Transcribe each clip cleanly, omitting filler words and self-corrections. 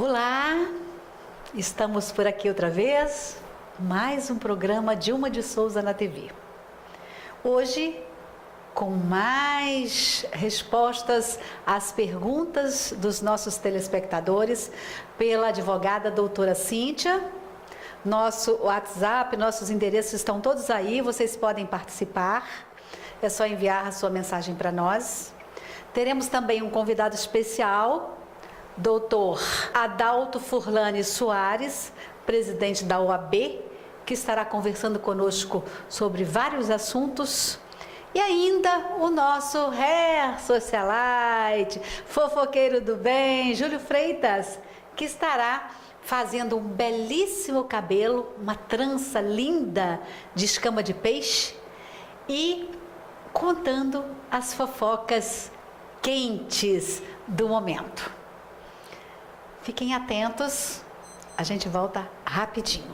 Olá, estamos por aqui outra vez, mais um programa Dilma de Souza na TV. Hoje, com mais respostas às perguntas dos nossos telespectadores, pela advogada doutora Cíntia. Nosso WhatsApp, nossos endereços estão todos aí, vocês podem participar, é só enviar a sua mensagem para nós. Teremos também um convidado especial, doutor Adalto Furlani Soares, presidente da OAB, que estará conversando conosco sobre vários assuntos. E ainda o nosso hair socialite, fofoqueiro do bem, Júlio Freitas, que estará fazendo um belíssimo cabelo, uma trança linda de escama de peixe e contando as fofocas quentes do momento. Fiquem atentos, a gente volta rapidinho.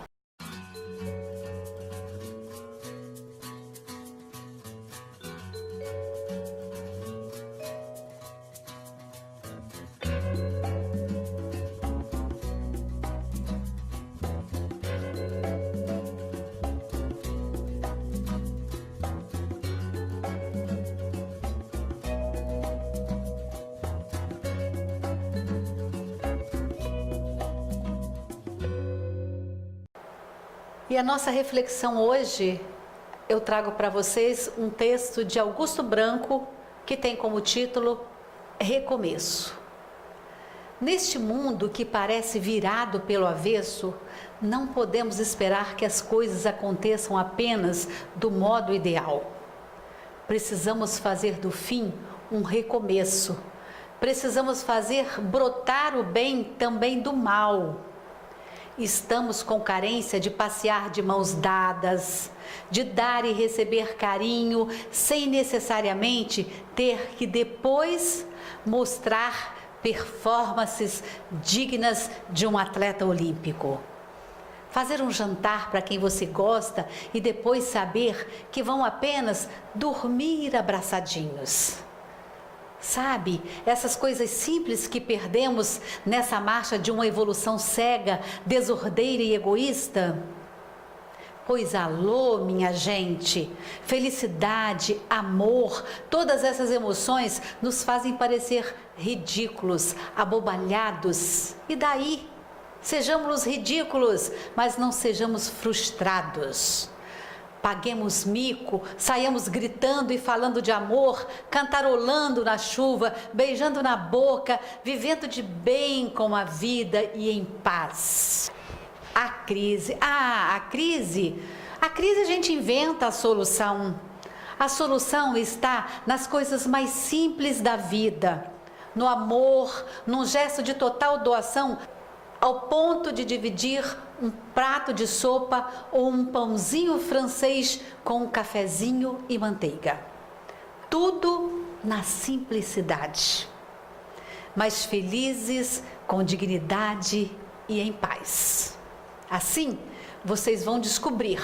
E a nossa reflexão hoje, eu trago para vocês um texto de Augusto Branco, que tem como título Recomeço. Neste mundo que parece virado pelo avesso, não podemos esperar que as coisas aconteçam apenas do modo ideal. Precisamos fazer do fim um recomeço. Precisamos fazer brotar o bem também do mal. Estamos com carência de passear de mãos dadas, de dar e receber carinho, sem necessariamente ter que depois mostrar performances dignas de um atleta olímpico. Fazer um jantar para quem você gosta e depois saber que vão apenas dormir abraçadinhos. Sabe, essas coisas simples que perdemos nessa marcha de uma evolução cega, desordeira e egoísta? Pois alô, minha gente, felicidade, amor, todas essas emoções nos fazem parecer ridículos, abobalhados. E daí? Sejamos ridículos, mas não sejamos frustrados. Paguemos mico, saiamos gritando e falando de amor, cantarolando na chuva, beijando na boca, vivendo de bem com a vida e em paz. A crise a gente inventa a solução. A solução está nas coisas mais simples da vida, no amor, num gesto de total doação, ao ponto de dividir um prato de sopa ou um pãozinho francês com um cafezinho e manteiga. Tudo na simplicidade, mas felizes, com dignidade e em paz. Assim, vocês vão descobrir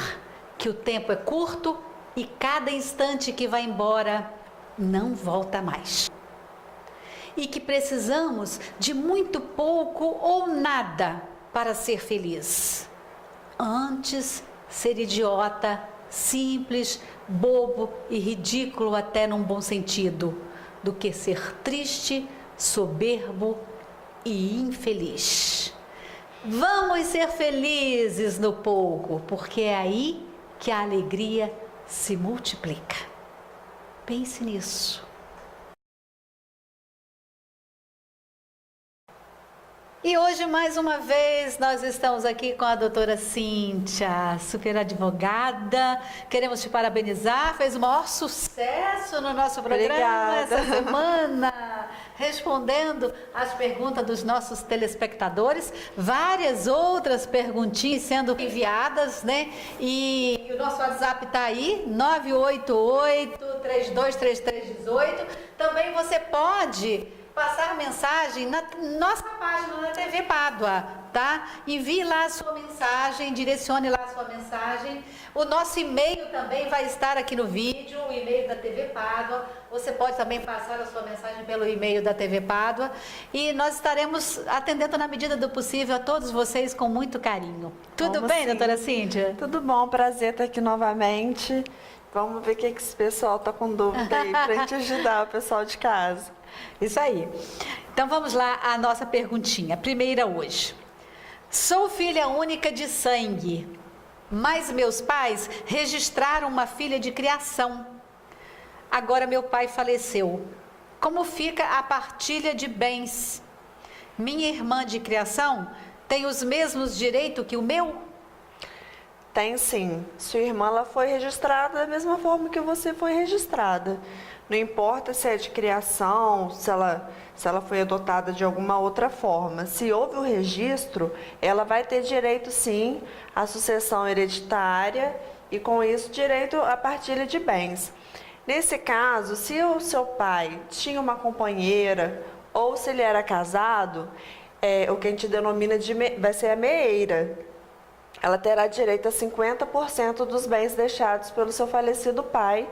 que o tempo é curto e cada instante que vai embora não volta mais. E que precisamos de muito pouco ou nada para ser feliz. Antes, ser idiota, simples, bobo e ridículo até num bom sentido, do que ser triste, soberbo e infeliz. Vamos ser felizes no pouco, porque é aí que a alegria se multiplica. Pense nisso. E hoje, mais uma vez, nós estamos aqui com a doutora Cíntia, super advogada. Queremos te parabenizar, fez o maior sucesso no nosso programa essa semana, respondendo às perguntas dos nossos telespectadores, várias outras perguntinhas sendo enviadas, né? E o nosso WhatsApp está aí, 988-323318. Também você pode passar mensagem na nossa página na TV Pádua. tá? Envie lá a sua mensagem, direcione lá a sua mensagem. O nosso e-mail também vai estar aqui no vídeo, o e-mail da TV Pádua. Você pode também passar a sua mensagem pelo e-mail da TV Pádua. E nós estaremos atendendo na medida do possível a todos vocês com muito carinho. Tudo bem, sim. doutora Cíntia? Tudo bom, prazer estar aqui novamente. Vamos ver o que esse pessoal está com dúvida aí, para a gente ajudar o pessoal de casa. Isso aí. Então vamos lá à nossa perguntinha. Primeira hoje. Sou filha única de sangue, mas meus pais registraram uma filha de criação. Agora meu pai faleceu. Como fica a partilha de bens? Minha irmã de criação tem os mesmos direitos que o meu? Tem sim. Sua irmã ela foi registrada da mesma forma que você foi registrada. Não importa se é de criação, se ela foi adotada de alguma outra forma. Se houve o registro, ela vai ter direito sim à sucessão hereditária e com isso direito à partilha de bens. Nesse caso, se o seu pai tinha uma companheira ou se ele era casado, o que a gente denomina vai ser a meeira. Ela terá direito a 50% dos bens deixados pelo seu falecido pai,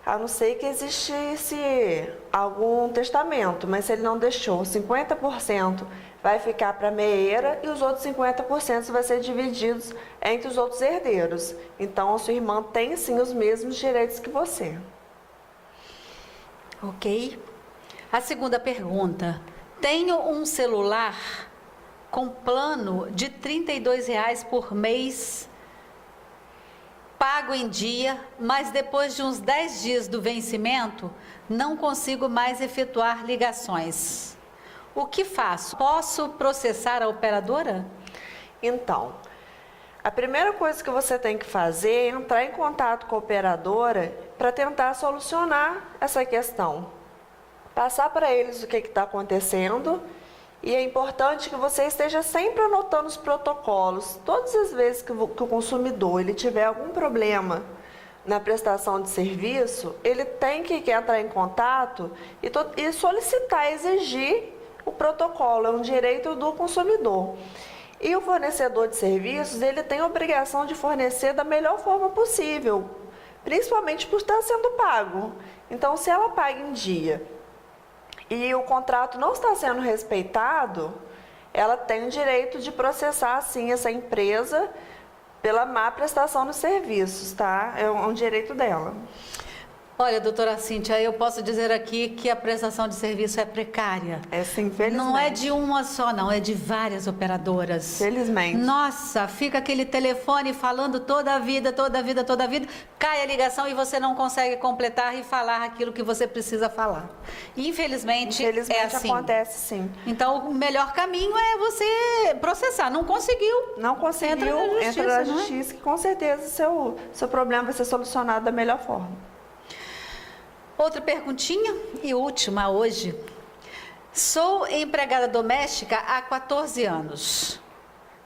a não ser que existisse algum testamento, mas se ele não deixou, 50% vai ficar para a meeira e os outros 50% vai ser divididos entre os outros herdeiros. Então, a sua irmã tem sim os mesmos direitos que você. Ok. A segunda pergunta. Tenho um celular com plano de R$ 32,00 por mês, pago em dia, mas depois de uns 10 dias do vencimento, não consigo mais efetuar ligações. O que faço? Posso processar a operadora? Então, a primeira coisa que você tem que fazer é entrar em contato com a operadora para tentar solucionar essa questão. Passar para eles o que está acontecendo. E é importante que você esteja sempre anotando os protocolos. Todas as vezes que o consumidor ele tiver algum problema na prestação de serviço, ele tem que entrar em contato e solicitar, exigir o protocolo. É um direito do consumidor. E o fornecedor de serviços, ele tem a obrigação de fornecer da melhor forma possível, principalmente por estar sendo pago. Então, se ela paga em dia e o contrato não está sendo respeitado, ela tem o direito de processar, sim, essa empresa pela má prestação dos serviços, tá? É um direito dela. Olha, doutora Cíntia, eu posso dizer aqui que a prestação de serviço é precária. É sim, infelizmente. Não é de uma só, não, é de várias operadoras. Felizmente. Nossa, fica aquele telefone falando toda a vida, cai a ligação e você não consegue completar e falar aquilo que você precisa falar. Infelizmente é assim. Acontece sim. Então, o melhor caminho é você processar. Não conseguiu. Não conseguiu, entra na justiça, que com certeza seu problema vai ser solucionado da melhor forma. Outra perguntinha e última hoje. Sou empregada doméstica há 14 anos.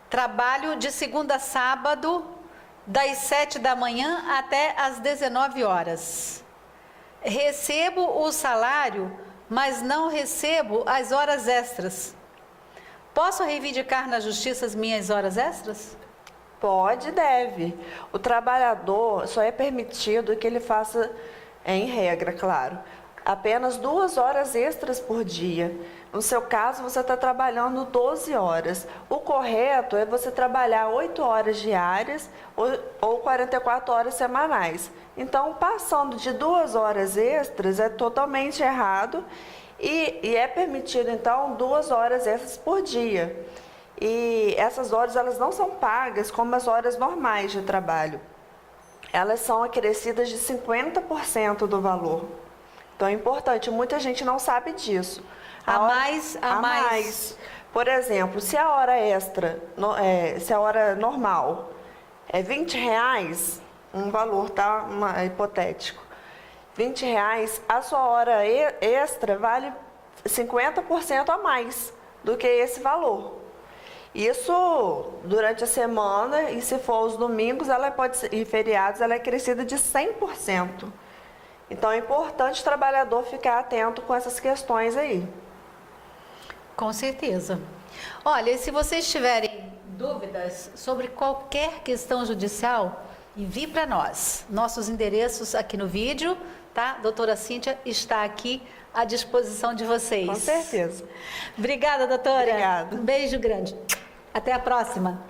Trabalho de segunda a sábado, das 7 da manhã até as 19 horas. Recebo o salário, mas não recebo as horas extras. Posso reivindicar na justiça as minhas horas extras? Pode e deve. O trabalhador só é permitido que ele faça, em regra, claro, apenas 2 horas extras por dia. No seu caso, você está trabalhando 12 horas. O correto é você trabalhar 8 horas diárias ou 44 horas semanais. Então, passando de 2 horas extras é totalmente errado e é permitido, então, 2 horas extras por dia. E essas horas elas não são pagas como as horas normais de trabalho. Elas são acrescidas de 50% do valor. Então é importante, muita gente não sabe disso. A mais. Por exemplo, se a hora extra, se a hora normal é R$20, um valor, tá? Hipotético. R$20, a sua hora extra vale 50% a mais do que esse valor. Isso durante a semana, e se for os domingos e feriados, ela é crescida de 100%. Então é importante o trabalhador ficar atento com essas questões aí. Com certeza. Olha, se vocês tiverem dúvidas sobre qualquer questão judicial, envie para nós. Nossos endereços aqui no vídeo, tá? Doutora Cíntia está aqui à disposição de vocês. Com certeza. Obrigada, doutora. Obrigada. Um beijo grande. Até a próxima.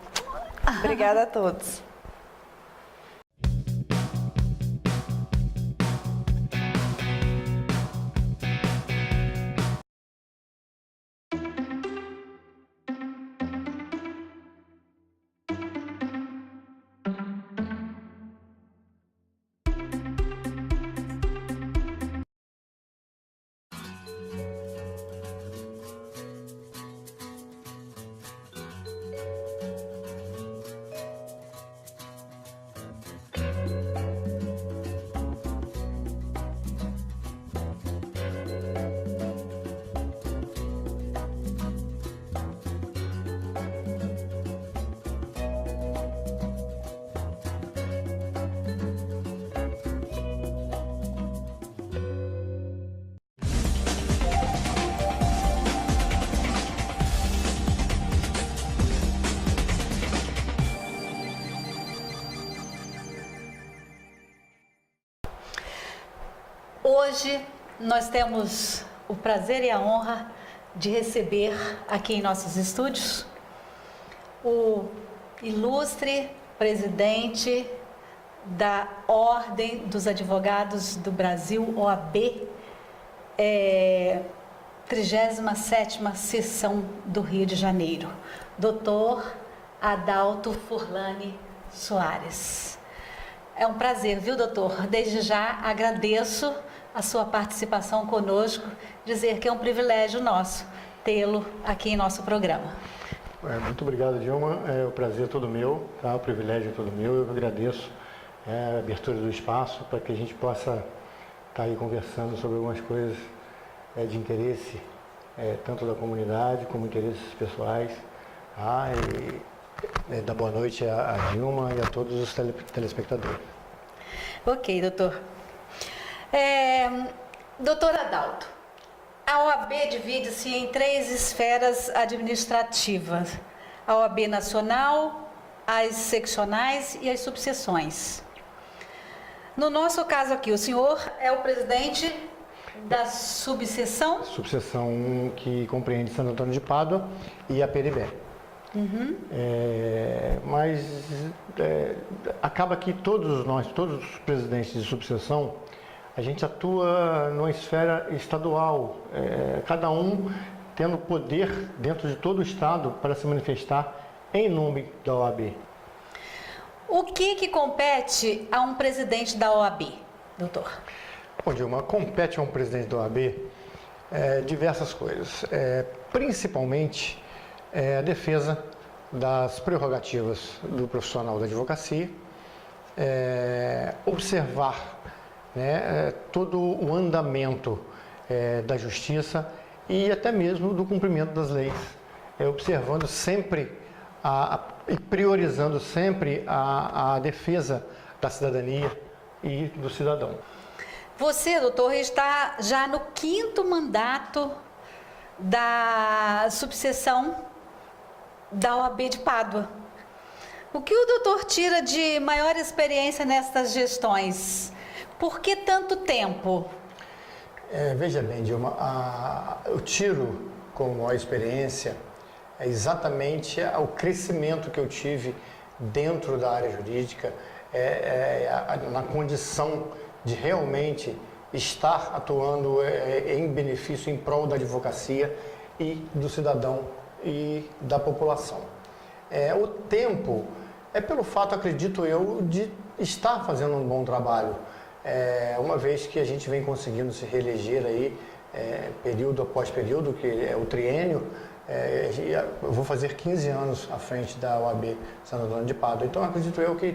Obrigada a todos. Hoje nós temos o prazer e a honra de receber aqui em nossos estúdios o ilustre presidente da Ordem dos Advogados do Brasil, OAB, 37ª Seção do Rio de Janeiro, Dr. Adalto Furlani Soares. É um prazer, viu, doutor? Desde já agradeço a sua participação conosco, dizer que é um privilégio nosso tê-lo aqui em nosso programa. Muito obrigado, Dilma. O prazer é todo meu, tá? O privilégio é todo meu. Eu agradeço a abertura do espaço para que a gente possa estar aí conversando sobre algumas coisas de interesse tanto da comunidade como interesses pessoais. Tá? E dar boa noite a Dilma e a todos os telespectadores. Ok, doutor. Doutor Adalto, a OAB divide-se em 3 esferas administrativas: a OAB nacional, as seccionais e as subseções. No nosso caso aqui, o senhor é o presidente da subseção? Subseção que compreende Santo Antônio de Pádua e a Peribé. Mas acaba que todos os presidentes de subseção, a gente atua numa esfera estadual, cada um tendo poder dentro de todo o estado para se manifestar em nome da OAB. O que compete a um presidente da OAB, doutor? Bom, Dilma, compete a um presidente da OAB diversas coisas, principalmente a defesa das prerrogativas do profissional da advocacia, observar todo o andamento da justiça e até mesmo do cumprimento das leis, observando sempre e priorizando sempre a defesa da cidadania e do cidadão. Você, doutor, está já no 5º mandato da subseção da OAB de Pádua. O que o doutor tira de maior experiência nestas gestões? Por que tanto tempo? Veja bem, Dilma, eu tiro como maior experiência exatamente o crescimento que eu tive dentro da área jurídica, na condição de realmente estar atuando em benefício, em prol da advocacia e do cidadão e da população. O tempo é pelo fato, acredito eu, de estar fazendo um bom trabalho, uma vez que a gente vem conseguindo se reeleger aí, período após período, que é o triênio. Eu vou fazer 15 anos à frente da OAB Santo Antônio de Pádua, então acredito eu que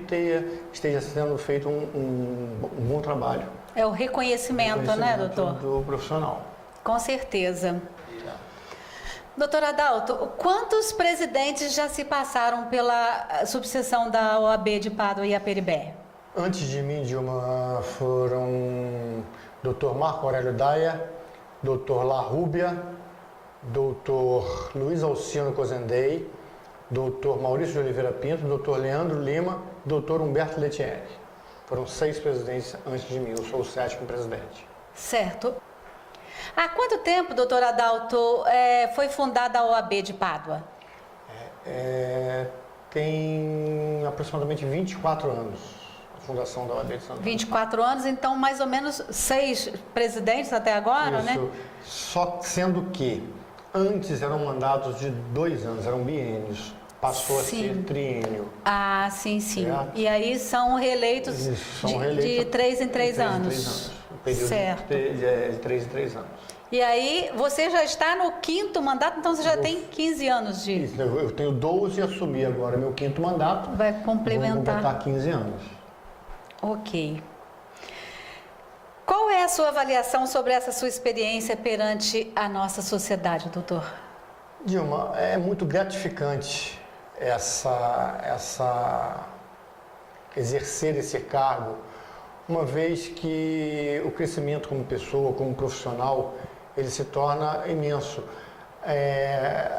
esteja sendo feito um bom trabalho. É o reconhecimento, né, doutor? Do profissional. Com certeza. Doutor Adalto, quantos presidentes já se passaram pela subseção da OAB de Pádua e a Peribé? Antes de mim, Dilma, foram Dr. Marco Aurélio Daia, Dr. La Rúbia, Dr. Luiz Alcino Cozendei, doutor Maurício de Oliveira Pinto, doutor Leandro Lima, doutor Humberto Lettieri. Foram 6 presidentes antes de mim, eu sou o 7º presidente. Certo. Há quanto tempo, doutor Adalto, foi fundada a OAB de Pádua? Tem aproximadamente 24 anos a fundação da OAB de Santana. 24 anos, então mais ou menos 6 presidentes até agora, Isso, né? só sendo que antes eram mandatos de 2 anos, eram biênios. Passou a ser triênio. Ah, sim, sim. Certo? E aí são reeleitos de 3 em 3 anos. Um período certo. de 3 em 3 anos. E aí você já está no 5º mandato, então você já tem 15 anos de... Isso, eu tenho 12 e assumi agora meu 5º mandato. Vai complementar. Vou completar 15 anos. Ok. Qual é a sua avaliação sobre essa sua experiência perante a nossa sociedade, doutor? Dilma, é muito gratificante exercer esse cargo, uma vez que o crescimento como pessoa, como profissional, ele se torna imenso.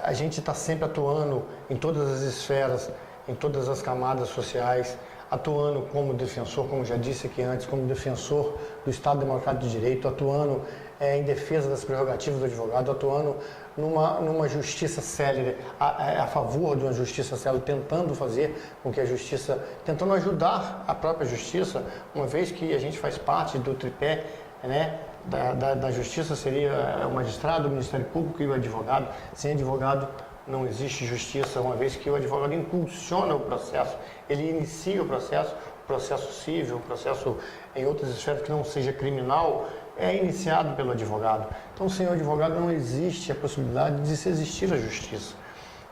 A gente está sempre atuando em todas as esferas, em todas as camadas sociais, atuando como defensor, como já disse aqui antes, como defensor do Estado Democrático de Direito, atuando em defesa das prerrogativas do advogado, atuando numa justiça célere, a favor de uma justiça célere, tentando fazer com que a justiça, tentando ajudar a própria justiça, uma vez que a gente faz parte do tripé, né, da justiça, seria o magistrado, o Ministério Público e o advogado. Sem advogado não existe justiça, uma vez que o advogado impulsiona o processo, ele inicia o processo civil, o processo em outras esferas que não seja criminal, é iniciado pelo advogado. Então, sem o advogado não existe a possibilidade de se existir a justiça.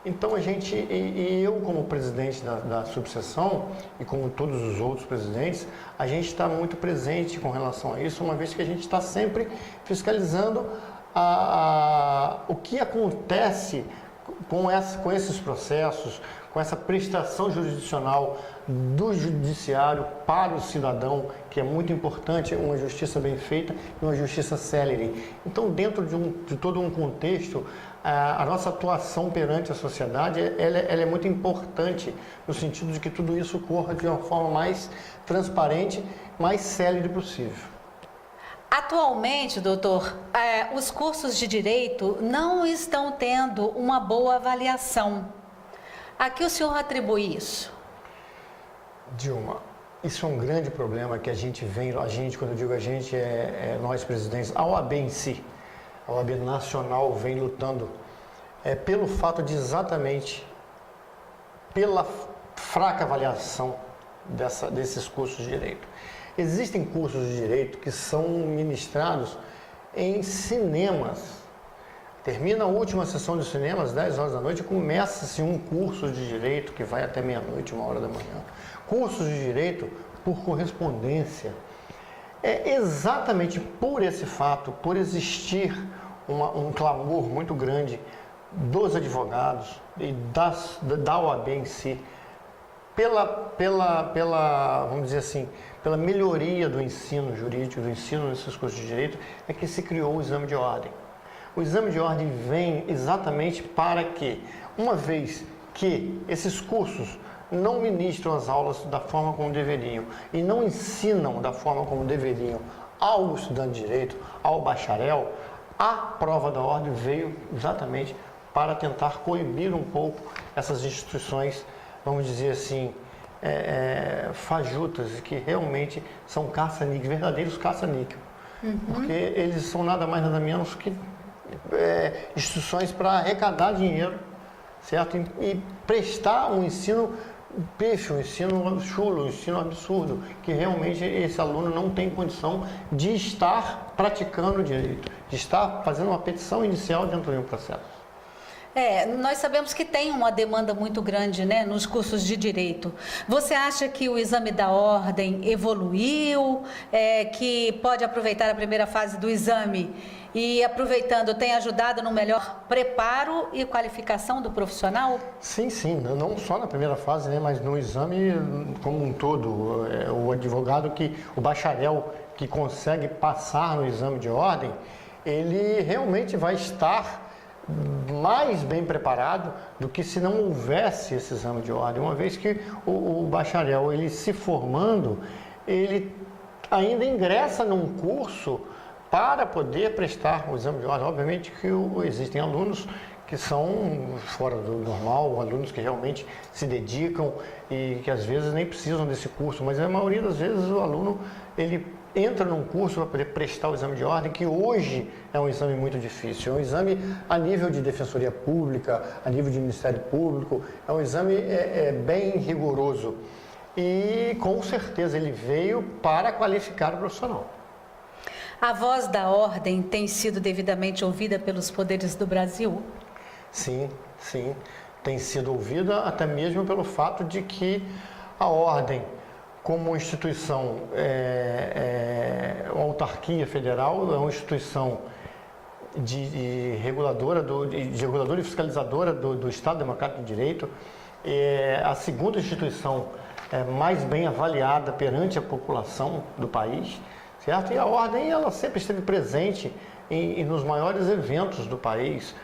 Então, eu como presidente da subseção e como todos os outros presidentes, a gente está muito presente com relação a isso, uma vez que a gente está sempre fiscalizando o que acontece com esses processos, com essa prestação jurisdicional do judiciário para o cidadão, que é muito importante, uma justiça bem feita e uma justiça célere. Então, dentro de todo um contexto, a nossa atuação perante a sociedade, ela é muito importante, no sentido de que tudo isso ocorra de uma forma mais transparente, mais célere possível. Atualmente, doutor, os cursos de direito não estão tendo uma boa avaliação. A que o senhor atribui isso? Dilma, isso é um grande problema que quando eu digo a gente, nós presidentes, a OAB em si, a OAB nacional vem lutando pelo fato de exatamente pela fraca avaliação desses cursos de direito. Existem cursos de direito que são ministrados em cinemas. Termina a última sessão de cinema às 10 horas da noite e começa-se um curso de direito que vai até meia-noite, 1 hora da manhã. Cursos de direito por correspondência. É exatamente por esse fato, por existir um clamor muito grande dos advogados e da OAB em si, vamos dizer assim, pela melhoria do ensino jurídico, do ensino nesses cursos de direito, é que se criou o exame de ordem. O exame de ordem vem exatamente para que, uma vez que esses cursos não ministram as aulas da forma como deveriam e não ensinam da forma como deveriam ao estudante de direito, ao bacharel, a prova da ordem veio exatamente para tentar coibir um pouco essas instituições, vamos dizer assim, fajutas, que realmente são caça-níquel, verdadeiros caça-níquel. Porque eles são nada mais nada menos que instituições para arrecadar dinheiro, certo? E prestar um ensino pífio, um ensino chulo, um ensino absurdo, que realmente esse aluno não tem condição de estar praticando direito, de estar fazendo uma petição inicial dentro de um processo. Nós sabemos que tem uma demanda muito grande, né, nos cursos de direito. Você acha que o exame da ordem evoluiu, que pode aproveitar a primeira fase do exame e, aproveitando, tem ajudado no melhor preparo e qualificação do profissional? Sim, não só na primeira fase, né, mas no exame como um todo. O advogado, o bacharel que consegue passar no exame de ordem, ele realmente vai estar mais bem preparado do que se não houvesse esse exame de ordem, uma vez que o bacharel, ele se formando, ele ainda ingressa num curso para poder prestar o exame de ordem. Obviamente que existem alunos que são fora do normal, alunos que realmente se dedicam e que às vezes nem precisam desse curso, mas a maioria das vezes o aluno, ele entra num curso para poder prestar o exame de ordem, que hoje é um exame muito difícil, é um exame a nível de Defensoria Pública, a nível de Ministério Público, é um exame bem rigoroso e com certeza ele veio para qualificar o profissional. A voz da ordem tem sido devidamente ouvida pelos poderes do Brasil? Sim, sim, tem sido ouvida até mesmo pelo fato de que a ordem, como instituição, uma autarquia federal, é uma instituição de reguladora e fiscalizadora do Estado Democrático de Direito, é a segunda instituição mais bem avaliada perante a população do país, certo? E a ordem, ela sempre esteve presente nos maiores eventos do país,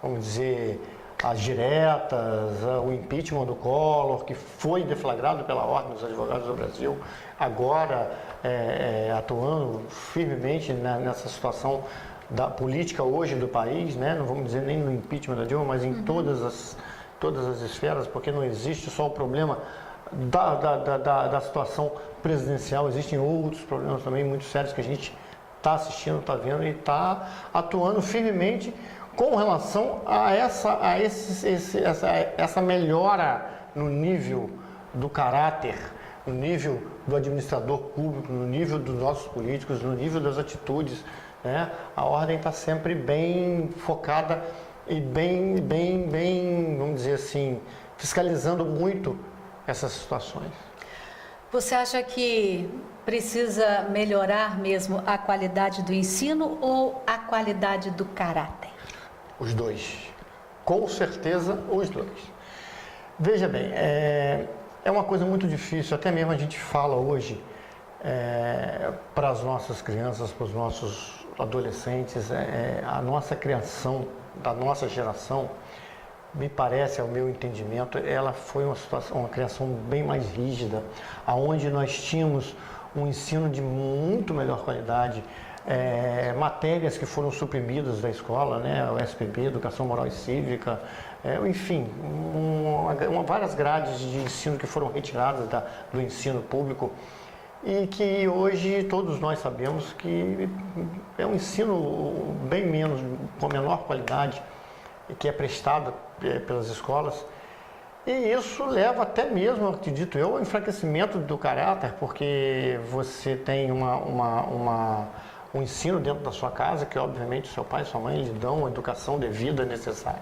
vamos dizer, as diretas, o impeachment do Collor, que foi deflagrado pela Ordem dos Advogados do Brasil, agora atuando firmemente nessa situação da política hoje do país, né? Não vamos dizer nem no impeachment da Dilma, mas em todas as esferas, porque não existe só o problema da situação presidencial, existem outros problemas também muito sérios que a gente está assistindo, está vendo e está atuando firmemente com relação a essa melhora no nível do caráter, no nível do administrador público, no nível dos nossos políticos, no nível das atitudes, né? A ordem está sempre bem focada e bem, vamos dizer assim, fiscalizando muito essas situações. Você acha que precisa melhorar mesmo a qualidade do ensino ou a qualidade do caráter? Os dois. Com certeza, os dois. Veja bem, é uma coisa muito difícil, até mesmo a gente fala hoje para as nossas crianças, para os nossos adolescentes, a nossa criação, da nossa geração, me parece, ao meu entendimento, ela foi uma criação bem mais rígida, aonde nós tínhamos um ensino de muito melhor qualidade, matérias que foram suprimidas da escola, né, o SPB, Educação Moral e Cívica, enfim, várias grades de ensino que foram retiradas do ensino público e que hoje todos nós sabemos que é um ensino bem menos, com menor qualidade, que é prestado pelas escolas. E isso leva até mesmo, acredito eu, ao enfraquecimento do caráter, porque você tem um ensino dentro da sua casa, que obviamente seu pai e sua mãe lhe dão a educação devida, necessária.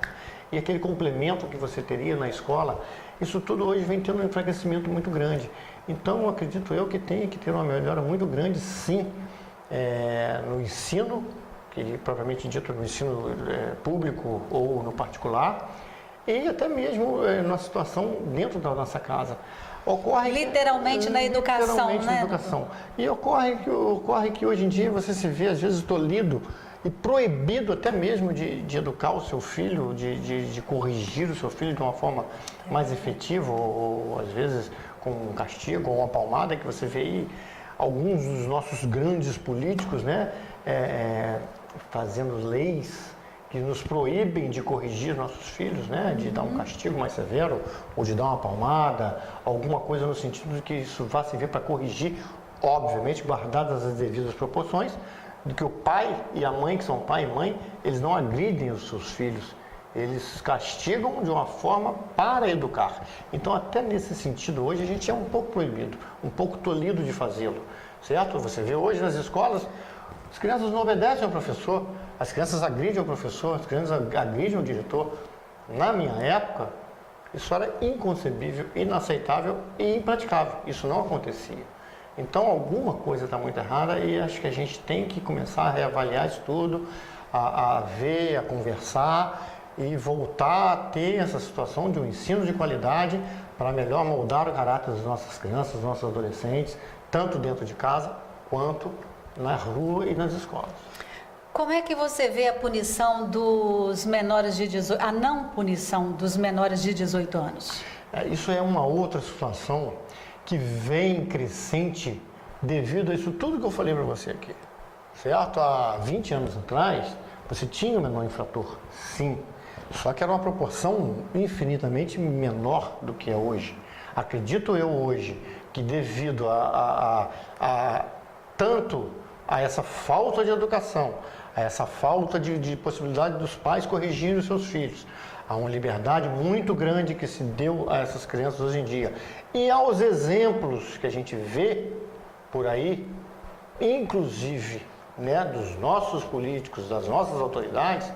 E aquele complemento que você teria na escola, isso tudo hoje vem tendo um enfraquecimento muito grande. Então, acredito eu que tem que ter uma melhora muito grande, sim, no ensino, que propriamente dito no ensino público ou no particular, e até mesmo na situação dentro da nossa casa. Ocorre literalmente na educação, literalmente né? Na educação. E ocorre que hoje em dia você se vê, às vezes, tolhido e proibido até mesmo de educar o seu filho, de corrigir o seu filho de uma forma mais efetiva, ou às vezes com um castigo ou uma palmada, que você vê aí alguns dos nossos grandes políticos, né, fazendo leis que nos proíbem de corrigir nossos filhos, né, de dar um castigo mais severo, ou de dar uma palmada, alguma coisa no sentido de que isso vá servir para corrigir, obviamente guardadas as devidas proporções, de que o pai e a mãe, que são pai e mãe, eles não agridem os seus filhos, eles castigam de uma forma para educar. Então, até nesse sentido, hoje a gente é um pouco proibido, um pouco tolhido de fazê-lo, certo? Você vê hoje nas escolas, as crianças não obedecem ao professor, as crianças agridem o professor, as crianças agridem o diretor. Na minha época, isso era inconcebível, inaceitável e impraticável. Isso não acontecia. Então, alguma coisa está muito errada e acho que a gente tem que começar a reavaliar isso tudo, a ver, a conversar e voltar a ter essa situação de um ensino de qualidade para melhor moldar o caráter das nossas crianças, dos nossos adolescentes, tanto dentro de casa quanto na rua e nas escolas. Como é que você vê a punição dos menores de 18, a não punição dos menores de 18 anos? Isso é uma outra situação que vem crescente devido a isso tudo que eu falei para você aqui. Certo? Há 20 anos atrás, você tinha um menor infrator, sim. Só que era uma proporção infinitamente menor do que é hoje. Acredito eu hoje que devido tanto a essa falta de educação, a essa falta de possibilidade dos pais corrigirem os seus filhos, há uma liberdade muito grande que se deu a essas crianças hoje em dia. E aos exemplos que a gente vê por aí, inclusive, né, dos nossos políticos, das nossas autoridades,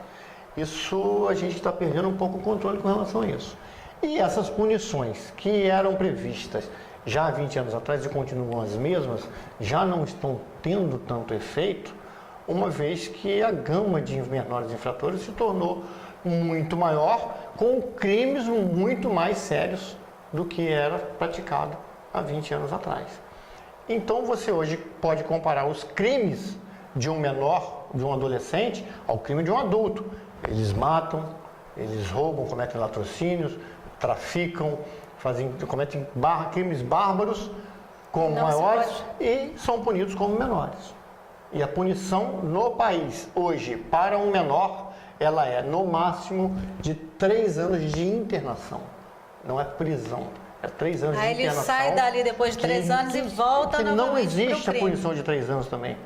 isso a gente está perdendo um pouco o controle com relação a isso. E essas punições que eram previstas já há 20 anos atrás e continuam as mesmas, já não estão tendo tanto efeito, uma vez que a gama de menores infratores se tornou muito maior, com crimes muito mais sérios do que era praticado há 20 anos atrás. Então você hoje pode comparar os crimes de um menor, de um adolescente, ao crime de um adulto. Eles matam, eles roubam, cometem latrocínios, traficam, cometem crimes bárbaros como maiores e são punidos como menores. E a punição no país hoje para um menor, ela é no máximo de 3 anos de internação. Não é prisão, é 3 anos de internação. Aí ele sai dali depois de 3 anos e volta novamente. Não existe a punição de 3 anos também.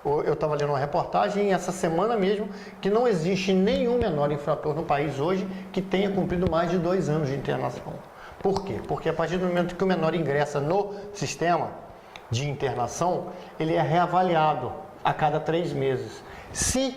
Eu estava lendo uma reportagem essa semana mesmo que não existe nenhum menor infrator no país hoje que tenha cumprido mais de 2 anos de internação. Por quê? Porque a partir do momento que o menor ingressa no sistema de internação, ele é reavaliado a cada 3 meses. Se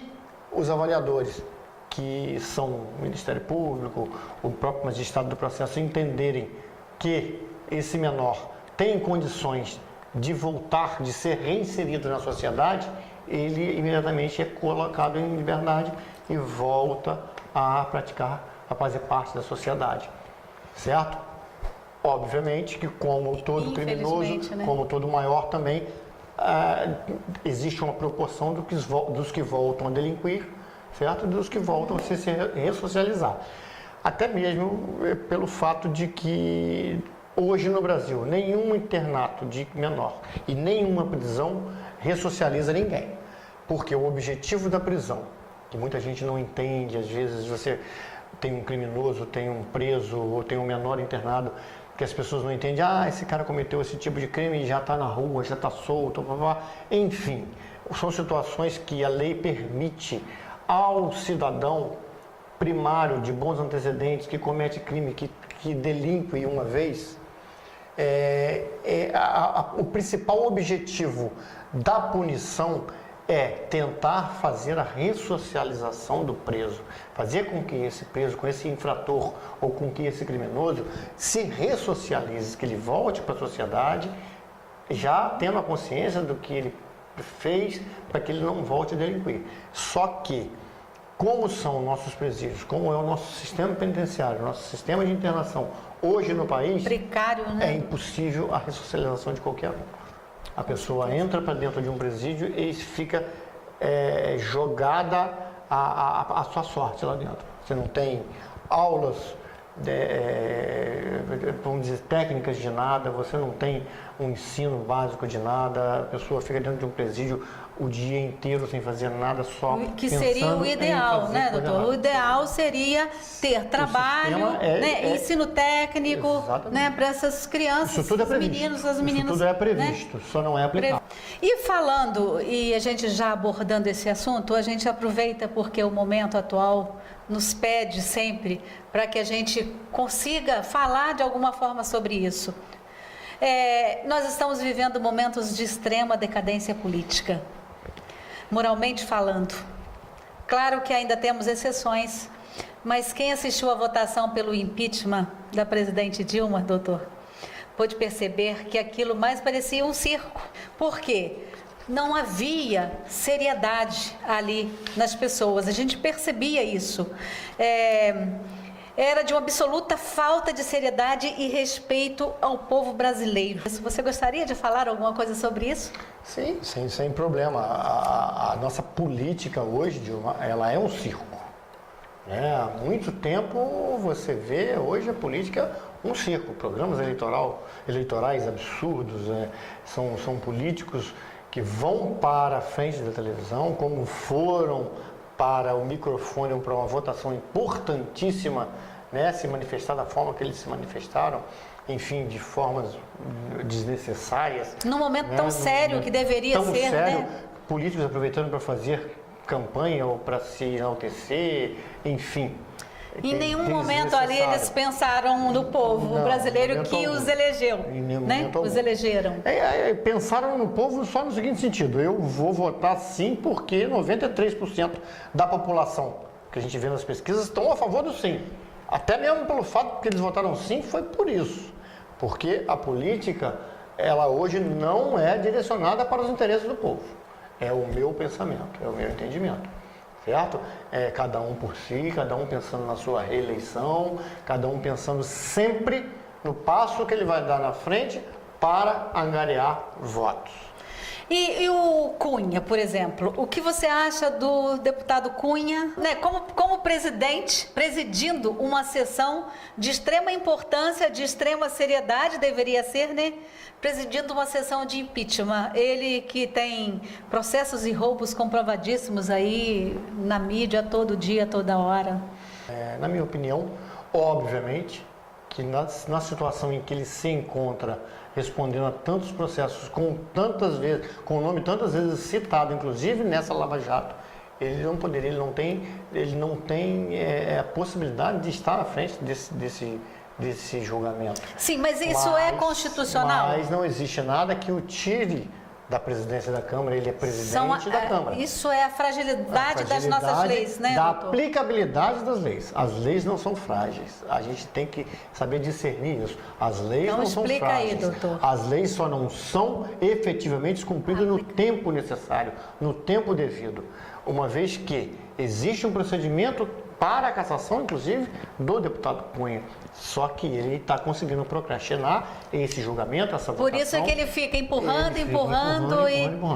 os avaliadores, que são o Ministério Público, o próprio magistrado do processo, entenderem que esse menor tem condições de voltar, de ser reinserido na sociedade, ele imediatamente é colocado em liberdade e volta a praticar, a fazer parte da sociedade, certo? Obviamente que como todo criminoso, né? Como todo maior também, existe uma proporção dos que voltam a delinquir, certo? Dos que voltam a se ressocializar. Até mesmo pelo fato de que hoje no Brasil, nenhum internato de menor e nenhuma prisão ressocializa ninguém. Porque o objetivo da prisão, que muita gente não entende, às vezes você tem um criminoso, tem um preso ou tem um menor internado, que as pessoas não entendem, esse cara cometeu esse tipo de crime e já está na rua, já está solto, blá, blá. Enfim, são situações que a lei permite ao cidadão primário de bons antecedentes que comete crime, que delinque uma vez, o principal objetivo da punição é tentar fazer a ressocialização do preso, fazer com que esse preso, com esse infrator ou com que esse criminoso se ressocialize, que ele volte para a sociedade, já tendo a consciência do que ele fez, para que ele não volte a delinquir. Só que, como são nossos presídios, como é o nosso sistema penitenciário, nosso sistema de internação hoje no país, precário, né? É impossível a ressocialização de qualquer um. A pessoa entra para dentro de um presídio e fica jogada à sua sorte lá dentro. Você não tem aulas, vamos dizer, técnicas de nada, você não tem um ensino básico de nada, a pessoa fica dentro de um presídio o dia inteiro sem fazer nada, só que seria o ideal, né, doutor? O ideal seria ter trabalho, ensino técnico, né, para essas crianças, isso tudo é previsto. Meninos, as meninas. Isso tudo é previsto, né? Só não é aplicado. E falando, e a gente já abordando esse assunto, a gente aproveita porque o momento atual nos pede sempre para que a gente consiga falar de alguma forma sobre isso. Nós estamos vivendo momentos de extrema decadência política, moralmente falando. Claro que ainda temos exceções, mas quem assistiu à votação pelo impeachment da presidente Dilma, doutor, pôde perceber que aquilo mais parecia um circo. Por quê? Não havia seriedade ali nas pessoas, a gente percebia isso. era de uma absoluta falta de seriedade e respeito ao povo brasileiro. Você gostaria de falar alguma coisa sobre isso? Sim, sem problema. A nossa política hoje, Dilma, ela é um circo. Né? Há muito tempo você vê hoje a política um circo. Programas eleitorais absurdos, são políticos que vão para a frente da televisão, como foram para o microfone para uma votação importantíssima, né, se manifestar da forma que eles se manifestaram, enfim, de formas desnecessárias. Num momento tão sério que deveria ser, sério, né? Políticos aproveitando para fazer campanha ou para se enaltecer, enfim. Em nenhum momento ali eles pensaram no povo brasileiro que os elegeu, né? Os elegeram. Pensaram no povo só no seguinte sentido: eu vou votar sim porque 93% da população que a gente vê nas pesquisas estão a favor do sim. Até mesmo pelo fato que eles votaram sim, foi por isso. Porque a política, ela hoje não é direcionada para os interesses do povo. É o meu pensamento, é o meu entendimento. Certo? Cada um por si, cada um pensando na sua reeleição, cada um pensando sempre no passo que ele vai dar na frente para angariar votos. E o Cunha, por exemplo, o que você acha do deputado Cunha, né, como presidente, presidindo uma sessão de extrema importância, de extrema seriedade, deveria ser, né? Presidindo uma sessão de impeachment. Ele que tem processos e roubos comprovadíssimos aí na mídia todo dia, toda hora. Na minha opinião, obviamente, que na situação em que ele se encontra respondendo a tantos processos, com o nome tantas vezes citado, inclusive nessa Lava Jato, ele não tem a possibilidade de estar à frente desse julgamento. Sim, mas isso é constitucional? Mas não existe nada que o tire da presidência da Câmara, ele é presidente da Câmara. Isso é a fragilidade das nossas leis, né, da doutor? aplicabilidade das leis. As leis não são frágeis. A gente tem que saber discernir isso. As leis então, não são frágeis. Explica aí, doutor. As leis só não são efetivamente cumpridas no tempo necessário, no tempo devido. Uma vez que existe um procedimento para a cassação, inclusive, do deputado Cunha. Só que ele está conseguindo procrastinar esse julgamento, essa votação. Por isso é que ele fica empurrando.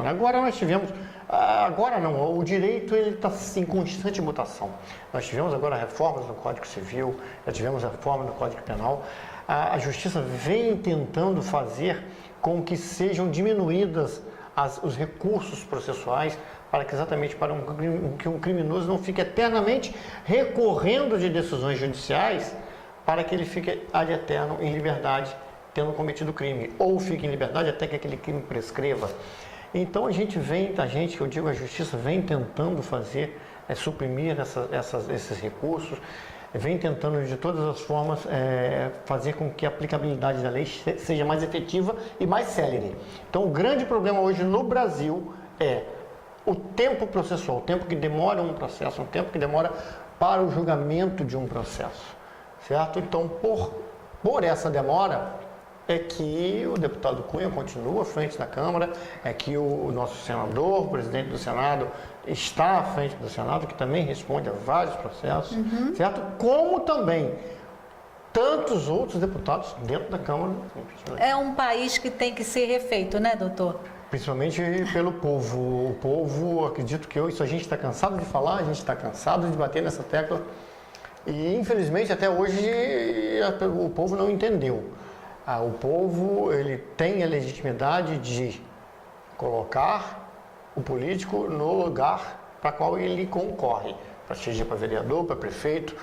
Agora nós tivemos... Agora não, o direito está em constante mutação. Nós tivemos agora reformas no Código Civil, já tivemos a reforma no Código Penal. A Justiça vem tentando fazer com que sejam diminuídas os recursos processuais para que exatamente que um criminoso não fique eternamente recorrendo de decisões judiciais para que ele fique ad eterno em liberdade tendo cometido crime, ou fique em liberdade até que aquele crime prescreva. Então a Justiça vem tentando fazer, suprimir esses recursos, vem tentando de todas as formas fazer com que a aplicabilidade da lei seja mais efetiva e mais célere. Então o grande problema hoje no Brasil é o tempo processual, o tempo que demora um processo, o tempo que demora para o julgamento de um processo, certo? Então, por essa demora, é que o deputado Cunha continua à frente da Câmara, é que o nosso senador, o presidente do Senado, está à frente do Senado, que também responde a vários processos, certo? Como também tantos outros deputados dentro da Câmara. É um país que tem que ser refeito, né, doutor? Principalmente pelo povo. O povo, acredito que isso a gente está cansado de falar, a gente está cansado de bater nessa tecla. E, infelizmente, até hoje, o povo não entendeu. O povo ele tem a legitimidade de colocar o político no lugar para qual ele concorre. Seja para vereador, para prefeito,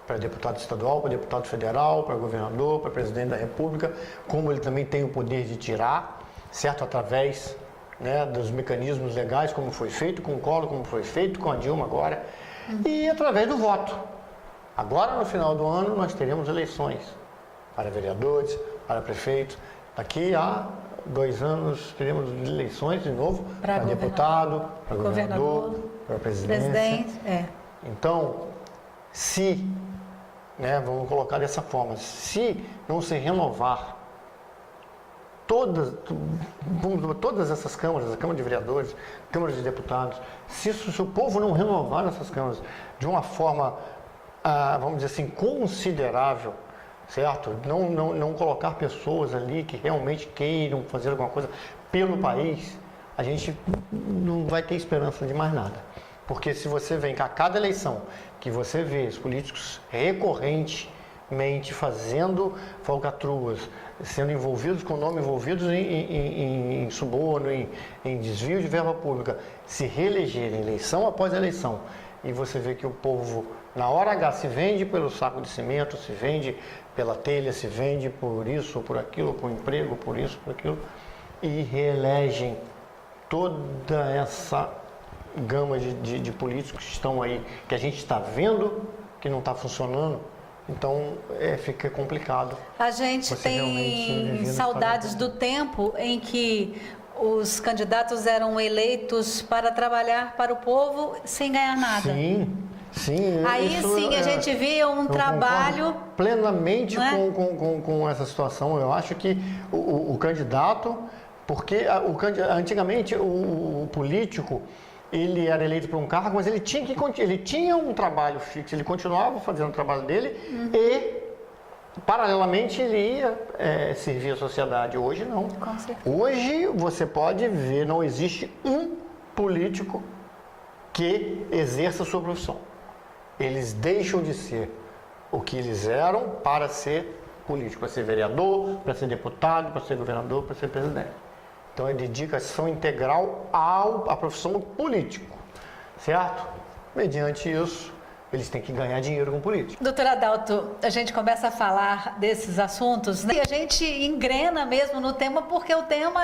para deputado estadual, para deputado federal, para governador, para presidente da República, como ele também tem o poder de tirar, certo? Através, né, dos mecanismos legais, como foi feito com o Collor, como foi feito com a Dilma agora, e através do voto. Agora, no final do ano, nós teremos eleições para vereadores, para prefeitos. Daqui a 2 anos teremos eleições de novo para deputado, para governador, para presidente. Então, vamos colocar dessa forma, se não se renovar todas essas câmaras, a Câmara de Vereadores, a Câmara de Deputados, se o povo não renovar essas câmaras de uma forma vamos dizer assim, considerável, certo? Não colocar pessoas ali que realmente queiram fazer alguma coisa pelo país, a gente não vai ter esperança de mais nada. Porque se você vem a cada eleição que você vê os políticos recorrentemente fazendo falcatruas, sendo envolvidos com nome, envolvidos em suborno, em desvio de verba pública, se reelegerem eleição após eleição, e você vê que o povo, na hora H, se vende pelo saco de cimento, se vende pela telha, se vende por isso, por aquilo, por emprego, por isso, por aquilo, e reelegem toda essa gama de políticos que estão aí, que a gente está vendo que não está funcionando. Então, fica complicado. A gente tem saudades do tempo em que os candidatos eram eleitos para trabalhar para o povo sem ganhar nada. Sim. Aí sim a gente via um trabalho... Plenamente com essa situação. Eu acho que o candidato... Porque antigamente o político, ele era eleito para um cargo, mas ele tinha um trabalho fixo, ele continuava fazendo o trabalho dele e, paralelamente, ele ia servir a sociedade. Hoje não. Com certeza. Hoje você pode ver, não existe um político que exerça a sua profissão. Eles deixam de ser o que eles eram para ser político, para ser vereador, para ser deputado, para ser governador, para ser presidente. Então é dedicação integral à profissão político, certo? Mediante isso, eles têm que ganhar dinheiro com política. Doutor Adalto, a gente começa a falar desses assuntos, né? E a gente engrena mesmo no tema, porque o tema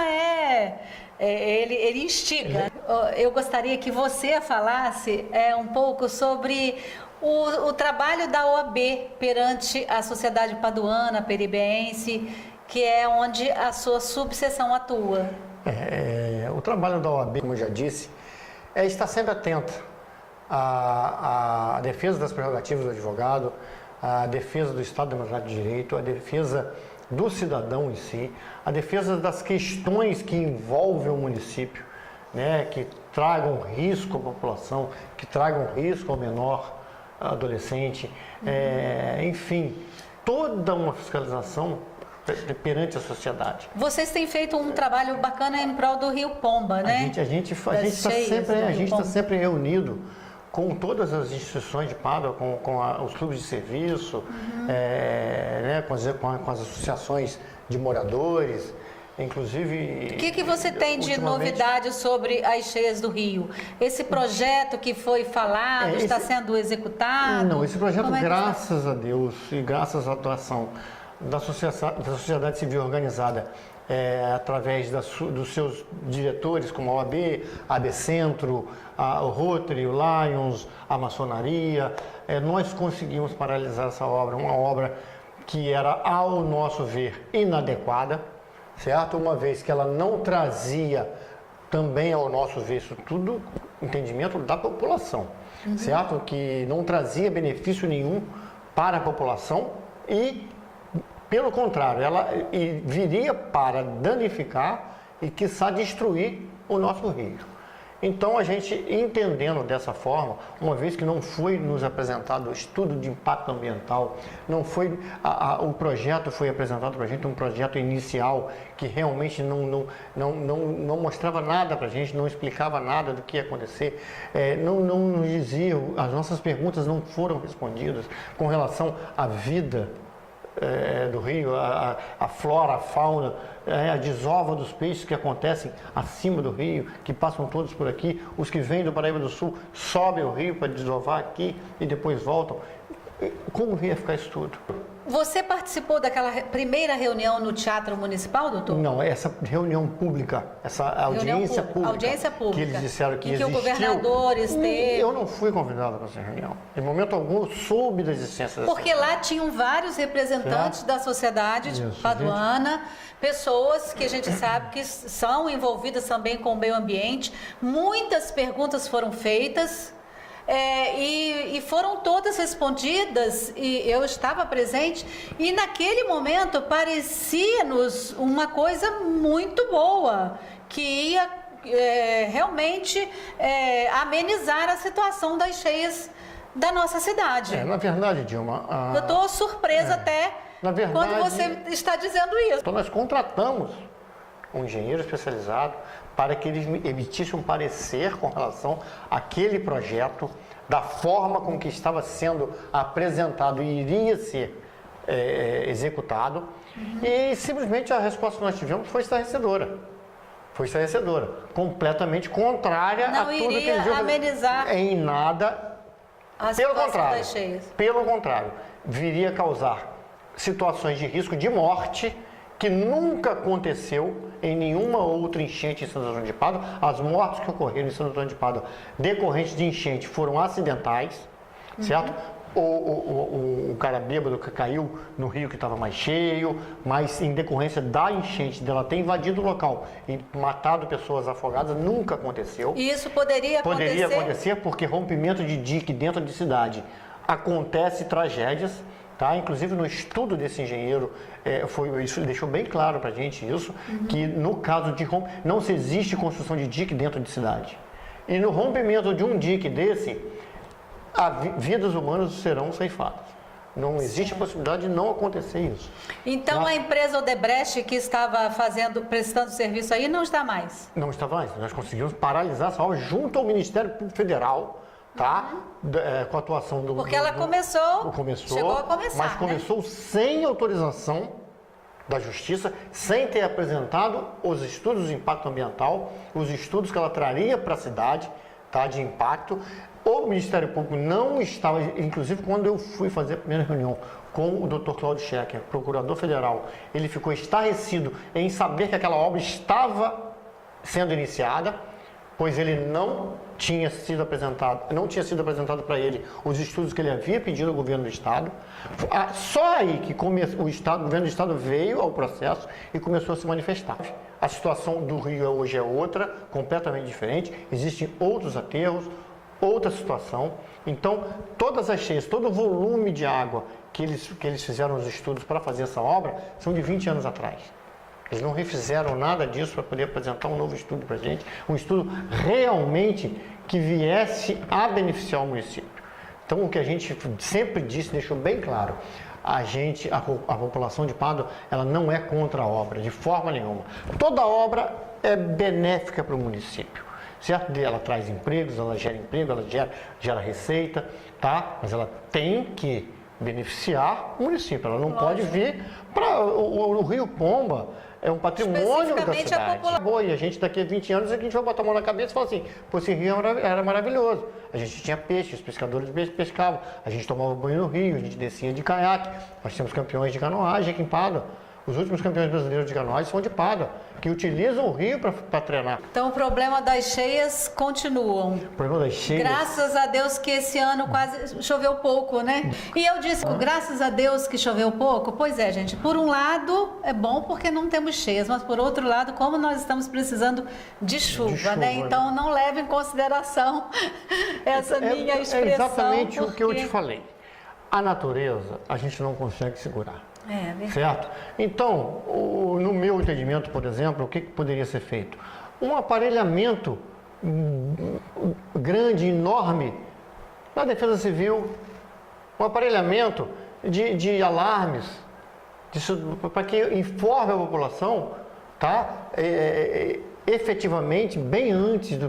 ele instiga. Eu gostaria que você falasse um pouco sobre o trabalho da OAB perante a Sociedade Paduana, Peribeense, que é onde a sua subseção atua. O trabalho da OAB, como eu já disse, é estar sempre atenta à defesa das prerrogativas do advogado, à defesa do Estado Democrático de Direito, à defesa do cidadão em si, à defesa das questões que envolvem o município, né, que tragam risco à população, que tragam risco ao menor adolescente, enfim, toda uma fiscalização perante a sociedade. Vocês têm feito um trabalho bacana em prol do Rio Pomba, né? A gente está sempre reunido com todas as instituições de Pádua, com os clubes de serviço, né, com as associações de moradores, inclusive... O que você tem de novidade sobre as cheias do Rio? Esse projeto que foi falado está sendo executado? Não, esse projeto, graças a Deus e graças à atuação da sociedade civil organizada, através dos seus diretores, como a OAB, a AB Centro, o Rotary, o Lions, a maçonaria, nós conseguimos paralisar essa obra, uma obra que era, ao nosso ver, inadequada, certo? Uma vez que ela não trazia também, ao nosso ver, isso tudo, entendimento da população, certo? Que não trazia benefício nenhum para a população e, pelo contrário, ela viria para danificar e, quiçá, destruir o nosso rio. Então, a gente, entendendo dessa forma, uma vez que não foi nos apresentado o estudo de impacto ambiental, não foi o projeto foi apresentado para a gente, um projeto inicial que realmente não mostrava nada para a gente, não explicava nada do que ia acontecer, não nos dizia, as nossas perguntas não foram respondidas com relação à vida do rio, a flora, a fauna, a desova dos peixes que acontecem acima do rio, que passam todos por aqui, os que vêm do Paraíba do Sul sobem o rio para desovar aqui e depois voltam. Como ia ficar isso tudo? Você participou daquela primeira reunião no Teatro Municipal, doutor? Não, essa reunião pública, essa audiência pública, que eles disseram que existiu. Que o governador esteve. Eu não fui convidado para essa reunião. Em momento algum, soube da existência dessa Porque lá tinham vários representantes da sociedade paduana, pessoas que a gente sabe que são envolvidas também com o meio ambiente. Muitas perguntas foram feitas. E foram todas respondidas, e eu estava presente, e naquele momento parecia-nos uma coisa muito boa, que ia realmente amenizar a situação das cheias da nossa cidade. Na verdade, Dilma... Eu estou surpresa até Na verdade, quando você está dizendo isso. Então nós contratamos um engenheiro especializado para que ele emitisse um parecer com relação àquele projeto, da forma com que estava sendo apresentado e iria ser executado. E simplesmente a resposta que nós tivemos foi estarrecedora. Foi estarrecedora. Completamente contrária a tudo que iria eles amenizar em nada. a Pelo situação contrário, das cheias. pelo contrário, viria a causar situações de risco de morte que nunca aconteceu em nenhuma outra enchente em Santo Antônio de Pádua. As mortes que ocorreram em Santo Antônio de Pádua decorrentes de enchente foram acidentais, certo? O cara bêbado que caiu no rio que estava mais cheio, mas em decorrência da enchente, dela ter invadido o local e matado pessoas afogadas, nunca aconteceu. E isso poderia acontecer? Poderia acontecer porque rompimento de dique dentro de cidade acontece tragédias, tá? Inclusive no estudo desse engenheiro, isso deixou bem claro para a gente isso, que no caso de não se existe construção de dique dentro de cidade. E no rompimento de um dique desse, vidas humanas serão ceifadas. Não existe a possibilidade de não acontecer isso. Então a empresa Odebrecht que estava prestando serviço aí não está mais? Não está mais. Nós conseguimos paralisar essa obra junto ao Ministério Público Federal, tá? Com a atuação do... Porque ela começou, chegou a começar, mas começou sem autorização da Justiça, sem ter apresentado os estudos de impacto ambiental, os estudos que ela traria para a cidade, tá? De impacto. O Ministério Público não estava, inclusive quando eu fui fazer a primeira reunião com o Dr. Cláudio Schecker, procurador federal, ele ficou estarrecido em saber que aquela obra estava sendo iniciada, pois ele não tinha sido apresentado para ele os estudos que ele havia pedido ao governo do Estado. Só aí que o governo do Estado veio ao processo e começou a se manifestar. A situação do Rio hoje é outra, completamente diferente, existem outros aterros, outra situação. Então, todas as cheias, todo o volume de água que eles fizeram os estudos para fazer essa obra são de 20 anos atrás. Eles não refizeram nada disso para poder apresentar um novo estudo para a gente, um estudo realmente que viesse a beneficiar o município. Então, o que a gente sempre disse, deixou bem claro, a população de Pádua, ela não é contra a obra, de forma nenhuma. Toda obra é benéfica para o município. Certo? Ela traz empregos, ela gera emprego, ela gera receita, tá? Mas ela tem que beneficiar o município. Ela não pode vir para o Rio Pomba. É um patrimônio da cidade. E a gente daqui a 20 anos a gente vai botar a mão na cabeça e falar assim, pô, esse rio era maravilhoso. A gente tinha peixe, os pescadores pescavam, a gente tomava banho no rio, a gente descia de caiaque. Nós temos campeões de canoagem aqui em Pádua. Os últimos campeões brasileiros de canoagem são de Pádua, que utilizam o rio para treinar. Então o problema das cheias continuam. O problema das cheias... Graças a Deus que esse ano quase choveu pouco, né? E eu disse, graças a Deus que choveu pouco. Pois é, gente, por um lado é bom porque não temos cheias, mas por outro lado, como nós estamos precisando de chuva, né? Então não leve em consideração essa minha expressão. É exatamente o que eu te falei. A natureza a gente não consegue segurar. Certo? Então, no meu entendimento, por exemplo, o que poderia ser feito? Um aparelhamento grande, enorme, na Defesa Civil, um aparelhamento de alarmes, para que informe a população, tá? Efetivamente, bem antes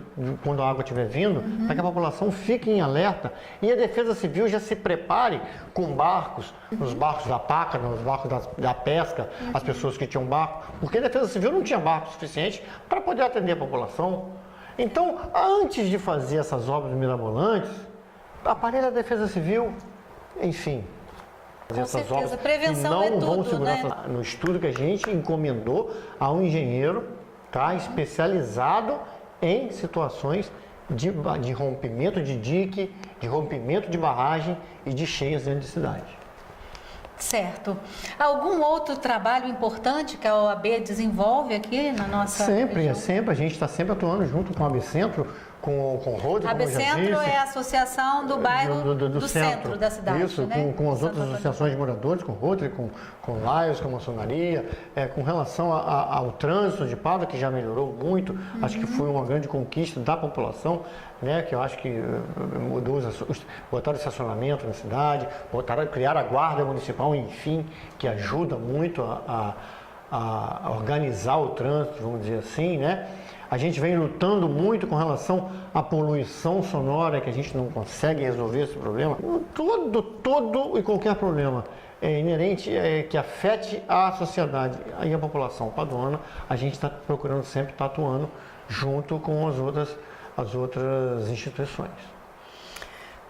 quando a água estiver vindo, para que a população fique em alerta e a Defesa Civil já se prepare com barcos, nos barcos da paca, nos barcos da pesca, as pessoas que tinham barco, porque a Defesa Civil não tinha barco suficiente para poder atender a população. Então, antes de fazer essas obras mirabolantes, aparelha a Defesa Civil, enfim. Com certeza, prevenção é tudo, né? No estudo que a gente encomendou a um engenheiro, tá, especializado em situações de rompimento de dique, de rompimento de barragem e de cheias dentro de cidade. Certo. Algum outro trabalho importante que a OAB desenvolve aqui na nossa região? Sempre. A gente está sempre atuando junto com o AB Centro com Rotary, A como eu já Abcentro disse. é a associação do bairro do centro da cidade. Isso, né? com as Santo outras Antônio. associações de moradores, com Rotary, com Lions, com Maçonaria, com relação ao trânsito de Pádua, que já melhorou muito, acho que foi uma grande conquista da população, né, que eu acho que mudou, botaram estacionamento na cidade, criaram a guarda municipal, enfim, que ajuda muito a organizar o trânsito, vamos dizer assim, né? A gente vem lutando muito com relação à poluição sonora, que a gente não consegue resolver esse problema. Todo e qualquer problema é inerente, que afete a sociedade e a população paduana, a gente está procurando sempre estar atuando junto com as outras instituições.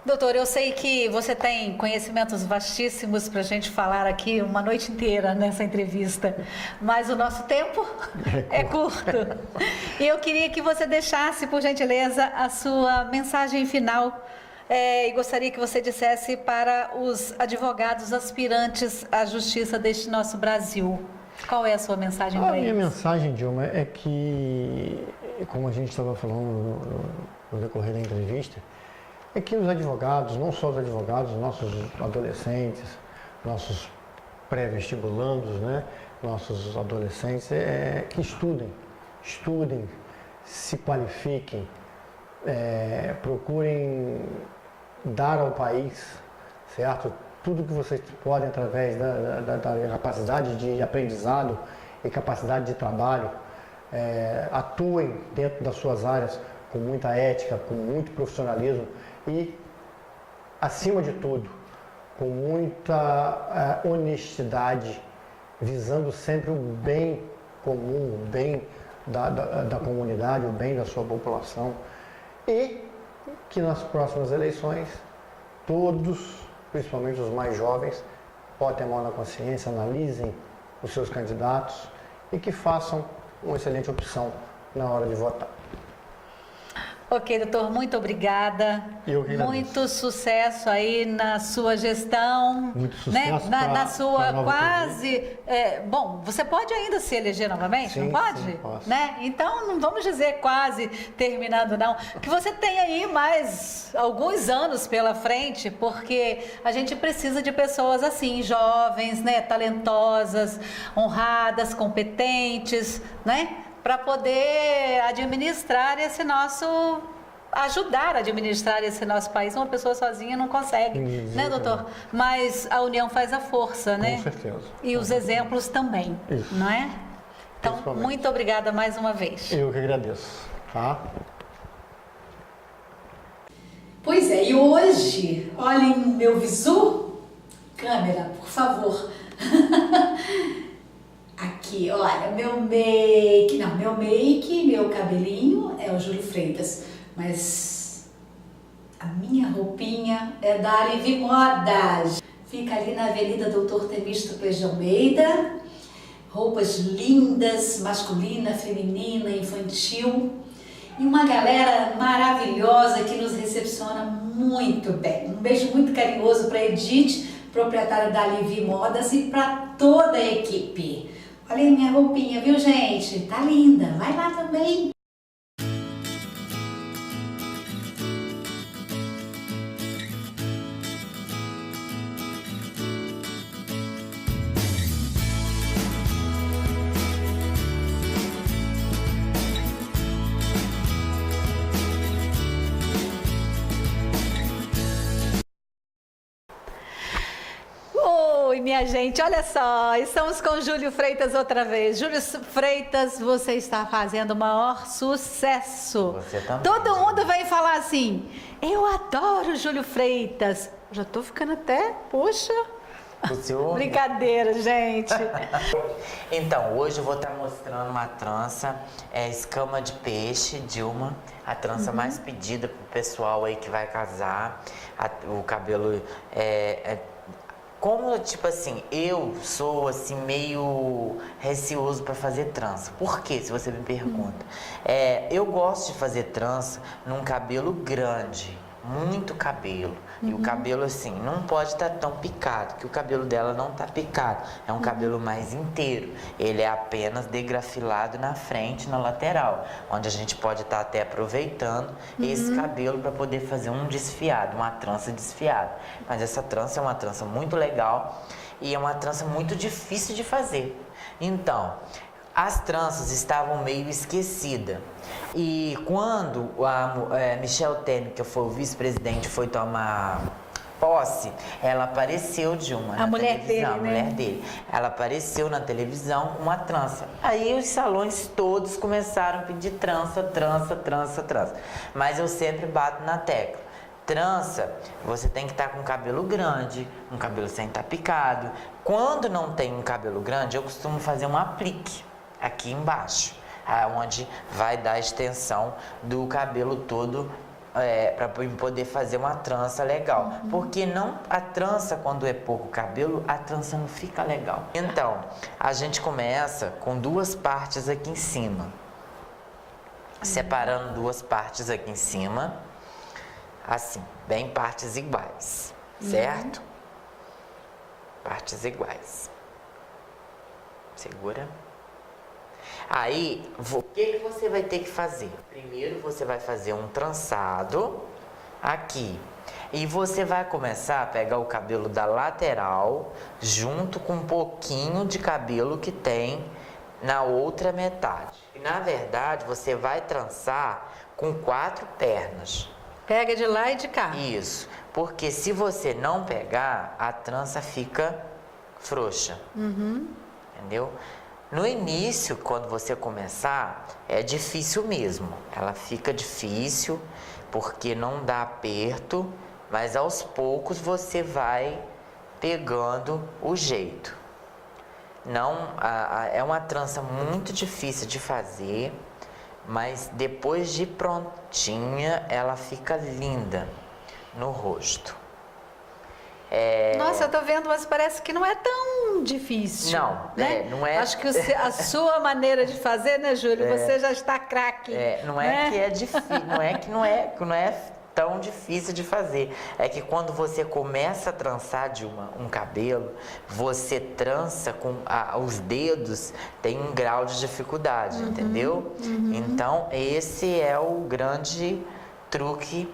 Doutor, eu sei que você tem conhecimentos vastíssimos para a gente falar aqui uma noite inteira nessa entrevista, mas o nosso tempo é curto. E eu queria que você deixasse, por gentileza, a sua mensagem final e gostaria que você dissesse para os advogados aspirantes à justiça deste nosso Brasil. Qual é a sua mensagem para eles? A minha mensagem, Dilma, é que, como a gente estava falando no decorrer da entrevista, é que os advogados, não só os advogados, nossos adolescentes, nossos pré-vestibulandos, né, nossos adolescentes, que estudem, se qualifiquem, procurem dar ao país, certo? Tudo que vocês podem através da capacidade de aprendizado e capacidade de trabalho, atuem dentro das suas áreas com muita ética, com muito profissionalismo e, acima de tudo, com muita honestidade, visando sempre o bem comum, o bem da comunidade, o bem da sua população, e que nas próximas eleições todos, principalmente os mais jovens, botem a mão na consciência, analisem os seus candidatos e que façam uma excelente opção na hora de votar. Ok, doutor, muito obrigada. Eu que agradeço. Muito sucesso aí na sua gestão. Muito sucesso na sua pra nova quase. Bom, você pode ainda se eleger novamente, Sim, não pode? sim, posso. Né? Então, não vamos dizer quase terminando, não. Que você tem aí mais alguns anos pela frente, porque a gente precisa de pessoas assim, jovens, né, talentosas, honradas, competentes, né? Para poder administrar esse nosso, ajudar a administrar esse nosso país. Uma pessoa sozinha não consegue, né, doutor? Mas a união faz a força, né? Com certeza. E os exemplos também, Isso. não é? Então, muito obrigada mais uma vez. Eu que agradeço, tá? Pois é, e hoje, olhem o meu visu. Câmera, por favor. Aqui, olha, meu make, meu cabelinho é o Júlio Freitas, mas a minha roupinha é da Alivi Modas. Fica ali na Avenida Doutor Temístocles de Almeida, roupas lindas, masculina, feminina, infantil, e uma galera maravilhosa que nos recepciona muito bem. Um beijo muito carinhoso para Edith, proprietária da Alivi Modas, e para toda a equipe. Olha aí minha roupinha, viu, gente? Tá linda. Vai lá também. Oi, minha gente, olha só, estamos com o Júlio Freitas outra vez. Júlio Freitas, você está fazendo o maior sucesso. Você também. Todo mundo vem falar assim, eu adoro o Júlio Freitas. Já tô ficando até, poxa. O senhor... Brincadeira, gente. Então, hoje eu vou estar mostrando uma trança, escama de peixe, Dilma. A trança mais pedida pro pessoal aí que vai casar. O cabelo como, tipo assim, eu sou, assim, meio receoso para fazer trança. Por quê, se você me pergunta? Eu gosto de fazer trança num cabelo grande, muito cabelo. E o cabelo, assim, não pode estar tão picado, que o cabelo dela não está picado. É um cabelo mais inteiro. Ele é apenas degrafilado na frente e na lateral, onde a gente pode estar até aproveitando esse cabelo para poder fazer um desfiado, uma trança desfiada. Mas essa trança é uma trança muito legal e é uma trança muito difícil de fazer. Então, as tranças estavam meio esquecidas. E quando a Michelle Temer, que foi o vice-presidente, foi tomar posse, ela apareceu na mulher televisão, dele, a né? mulher dele. Ela apareceu na televisão com uma trança. Aí os salões todos começaram a pedir trança, trança, trança, trança. Mas eu sempre bato na tecla. Trança, você tem que estar com cabelo grande, um cabelo sem estar picado. Quando não tem um cabelo grande, eu costumo fazer um aplique aqui embaixo, onde vai dar a extensão do cabelo todo, para poder fazer uma trança legal. Porque a trança, quando é pouco cabelo, a trança não fica legal. Então, a gente começa com duas partes aqui em cima, separando duas partes aqui em cima, assim, bem partes iguais, certo? Partes iguais. Segura. Aí, o que você vai ter que fazer? Primeiro, você vai fazer um trançado aqui. E você vai começar a pegar o cabelo da lateral, junto com um pouquinho de cabelo que tem na outra metade. E, na verdade, você vai trançar com 4 pernas. Pega de lá e de cá. Isso, porque se você não pegar, a trança fica frouxa. Entendeu? No início, quando você começar, é difícil mesmo. Ela fica difícil porque não dá aperto, mas aos poucos você vai pegando o jeito. Não, é uma trança muito difícil de fazer, mas depois de prontinha, ela fica linda no rosto. Nossa, eu tô vendo, mas parece que não é tão difícil. Não, né? não é. Acho que a sua maneira de fazer, né, Júlio? Você já está craque. Não é né? que é difícil, não é que não é tão difícil de fazer. É que quando você começa a trançar de um cabelo, você trança com os dedos, tem um grau de dificuldade, entendeu? Então, esse é o grande truque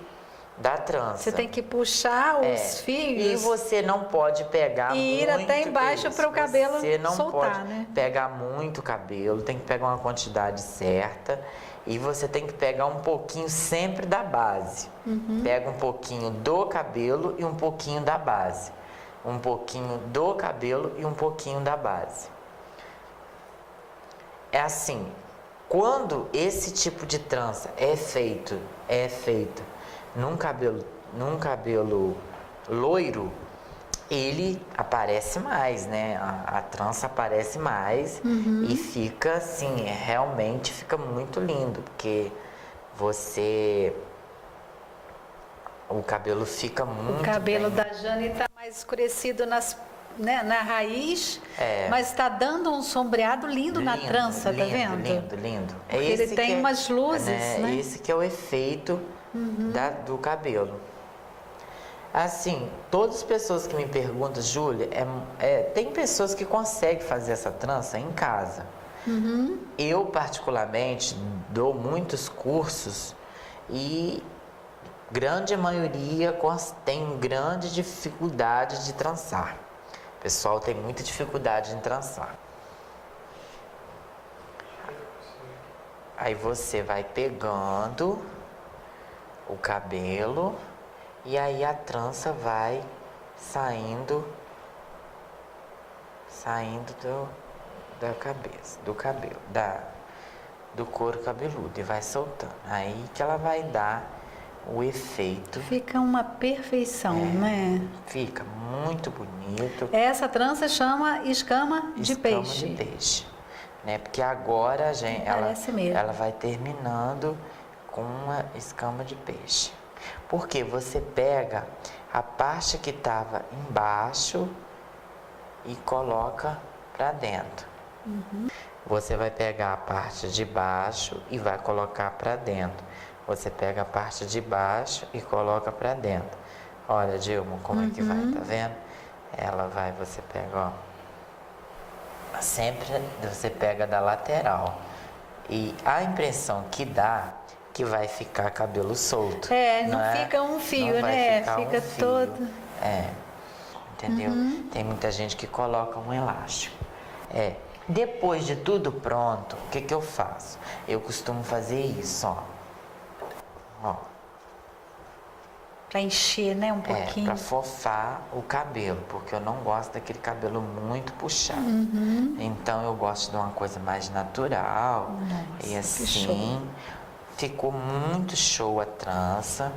da trança. Você tem que puxar os fios. E você não pode pegar e ir muito até embaixo para o cabelo Você não soltar, pode né? pegar muito cabelo, tem que pegar uma quantidade certa. E você tem que pegar um pouquinho sempre da base. Pega um pouquinho do cabelo e um pouquinho da base. Um pouquinho do cabelo e um pouquinho da base. É assim, quando esse tipo de trança é feito num cabelo loiro, ele aparece mais, né? A trança aparece mais e fica assim, realmente fica muito lindo, porque o cabelo fica muito O cabelo bem. da Jane está mais escurecido na raiz, É. mas está dando um sombreado lindo na trança, lindo, tá vendo? Lindo, lindo. Porque ele tem umas luzes, né? Esse que é o efeito do cabelo. Assim, todas as pessoas que me perguntam, Júlia, tem pessoas que conseguem fazer essa trança em casa. Eu, particularmente, dou muitos cursos e grande maioria tem grande dificuldade de trançar. O pessoal tem muita dificuldade em trançar. Aí você vai pegando o cabelo e aí a trança vai saindo da cabeça, do cabelo, do couro cabeludo e vai soltando. Aí que ela vai dar o efeito. Fica uma perfeição, né? Fica muito bonito. Essa trança chama escama de peixe. Escama de peixe, né? Porque agora Parece mesmo. ela vai terminando com uma escama de peixe. Porque você pega a parte que estava embaixo e coloca para dentro. Você vai pegar a parte de baixo e vai colocar para dentro. Você pega a parte de baixo e coloca pra dentro. Olha, Dilma, como é que vai, tá vendo? Ela vai, você pega, ó. Sempre você pega da lateral. E a impressão que dá que vai ficar cabelo solto. Não fica um fio, não vai né? Ficar Fica um fio. todo. Entendeu? Tem muita gente que coloca um elástico. Depois de tudo pronto, o que que eu faço? Eu costumo fazer isso, ó. Pra encher, né? Um pouquinho. Pra fofar o cabelo, porque eu não gosto daquele cabelo muito puxado. Então eu gosto de uma coisa mais natural. Nossa, E que assim, show. ficou muito show a trança.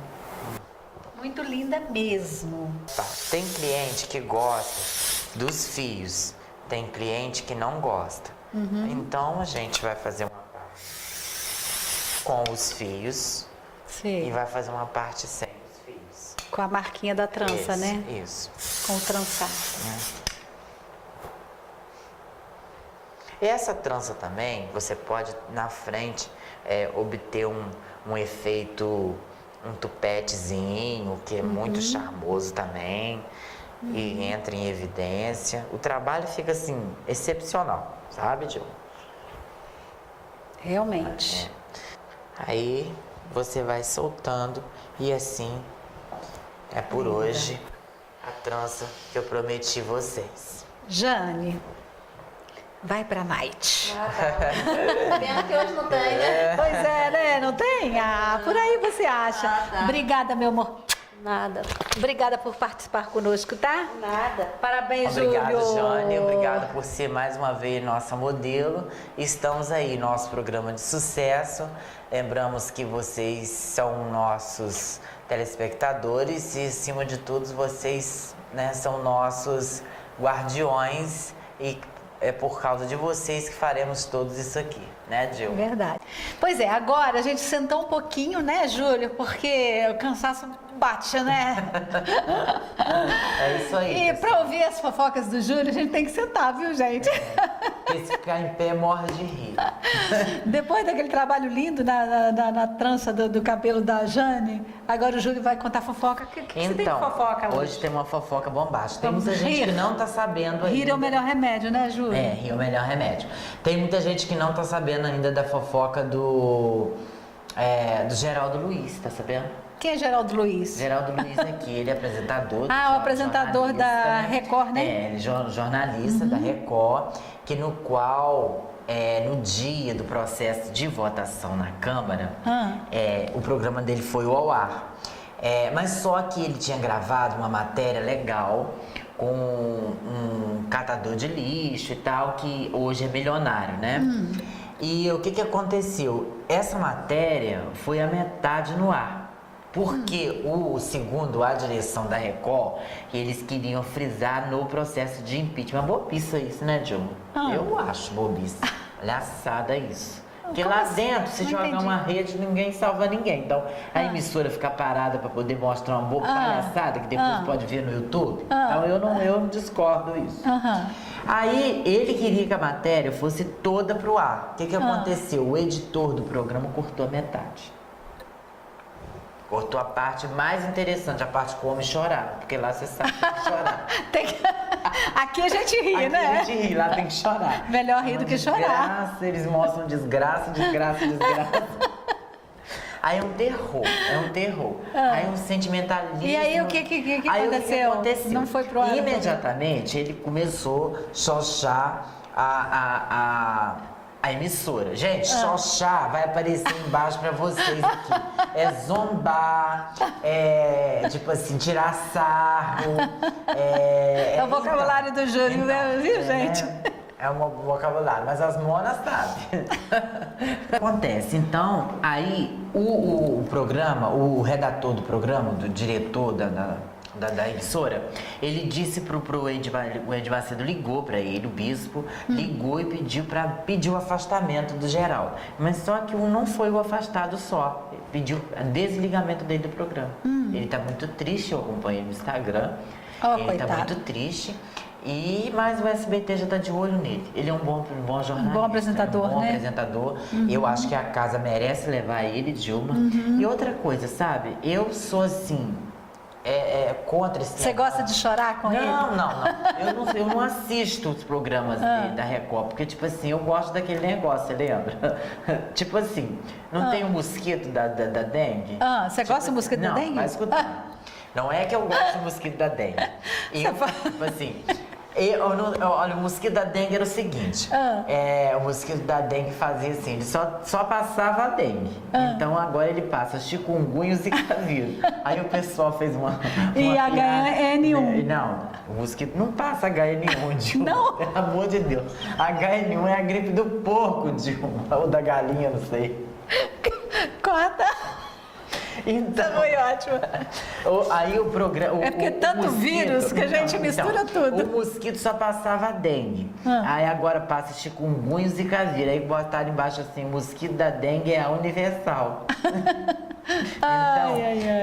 Muito linda mesmo. Tá? Tem cliente que gosta dos fios, tem cliente que não gosta. Então a gente vai fazer uma parte com os fios e Sim. vai fazer uma parte sem os fios. Com a marquinha da trança, Isso, né? Isso. Com o trançado. Essa trança também, você pode na frente obter um efeito, um tupetezinho, que é muito charmoso também, e entra em evidência. O trabalho fica assim, excepcional, sabe, Dilma? Realmente. Aí você vai soltando e assim é por hoje a trança que eu prometi vocês. Jane, vai pra night. Pena que hoje não tem, né? Pois é, né? Não tem? Ah, por aí você acha. Tá. Obrigada, meu amor. Nada. Obrigada por participar conosco, tá? Nada. Parabéns, Obrigado, Júlio. Jane. Obrigado por ser mais uma vez nossa modelo. Estamos aí, nosso programa de sucesso. Lembramos que vocês são nossos telespectadores e, acima de tudo, vocês, né, são nossos guardiões e é por causa de vocês que faremos todos isso aqui, né, Gil? Verdade. Pois é, agora a gente sentou um pouquinho, né, Júlio? Porque o cansaço bate, né? É isso aí. E pessoal. pra ouvir as fofocas do Júlio, a gente tem que sentar, viu, gente? Porque se ficar em pé, morre de rir. Depois daquele trabalho lindo na trança do cabelo da Jane, agora o Júlio vai contar fofoca. O que você tem de fofoca hoje? hoje tem uma fofoca bombástica. Tem Vamos muita gente rir. que não tá sabendo ainda. Rir é o melhor remédio, né, Júlio? Rir é o melhor remédio. Tem muita gente que não tá sabendo ainda da fofoca do Geraldo Luiz, tá sabendo? Quem é Geraldo Luiz? Geraldo Luiz aqui, ele é apresentador. Ah, o apresentador jornalista, da Record, né? Ele é jornalista da Record, que no qual, no dia do processo de votação na Câmara, o programa dele foi ao ar. Mas só que ele tinha gravado uma matéria legal com um catador de lixo e tal, que hoje é milionário, né? E o que aconteceu? Essa matéria foi a metade no ar. Porque segundo a direção da Record, eles queriam frisar no processo de impeachment. Bobiça isso, né, Dilma? Eu acho bobiça. Palhaçada isso. Porque Como lá assim? dentro, se Não jogar entendi. uma rede, ninguém salva ninguém. Então, a emissora fica parada para poder mostrar uma boa palhaçada que depois pode ver no YouTube. Então, eu discordo isso. Aí, ele queria que a matéria fosse toda pro ar. O que aconteceu? O editor do programa cortou a metade. Cortou a parte mais interessante, a parte que o homem chorava. Porque lá você sabe que tem que chorar. Aqui a gente ri, Aqui né? a gente ri, lá tem que chorar. Melhor rir do que chorar. Desgraça, eles mostram desgraça. Aí é um terror. Aí um sentimentalismo. E aí o que Aí, aconteceu? aconteceu? Não foi pro ar? Imediatamente ele começou a xoxar a emissora. Gente, xoxar vai aparecer embaixo pra vocês aqui. É zombar, tipo assim, tirar sarro. É o vocabulário do Júlio, né? Viu, gente? É um vocabulário, mas as monas sabem. Acontece, então, aí o programa, o redator do programa, do diretor da emissora, ele disse o Edir Macedo ligou para ele, o bispo, ligou e pediu o afastamento do Geraldo. Mas só que não foi o afastado só, ele pediu o desligamento dele do programa. Ele tá muito triste, eu acompanho ele no Instagram, ele coitado. tá muito triste. Mas o SBT já está de olho nele. Ele é um bom jornalista. Um bom apresentador, é um bom né? apresentador. Eu acho que a casa merece levar ele, Dilma. E outra coisa, sabe? Eu sou assim, contra esse Você gosta de chorar com ele? Não. Eu não assisto os programas da Record, porque, tipo assim, eu gosto daquele negócio, você lembra? Tipo assim, não tem o mosquito da dengue? Você gosta do mosquito da dengue? Não, vai escutar. Não é que eu gosto do mosquito da dengue. Tipo assim, olha, o mosquito da dengue era o seguinte. O mosquito da dengue fazia assim, ele só passava a dengue. Então agora ele passa chikungunya e zika vírus. Aí o pessoal fez uma E piada. HN1. Não, o mosquito não passa HN1, Dilma. Não? Pelo amor de Deus. HN1 é a gripe do porco, Dilma. Ou da galinha, não sei. Corta. Então, Foi ótimo. Aí o programa. É porque tanto vírus que a gente mistura tudo. O mosquito só passava a dengue. Aí agora passa chikungunya e zika vírus. Aí botaram embaixo assim: o mosquito da dengue é a universal.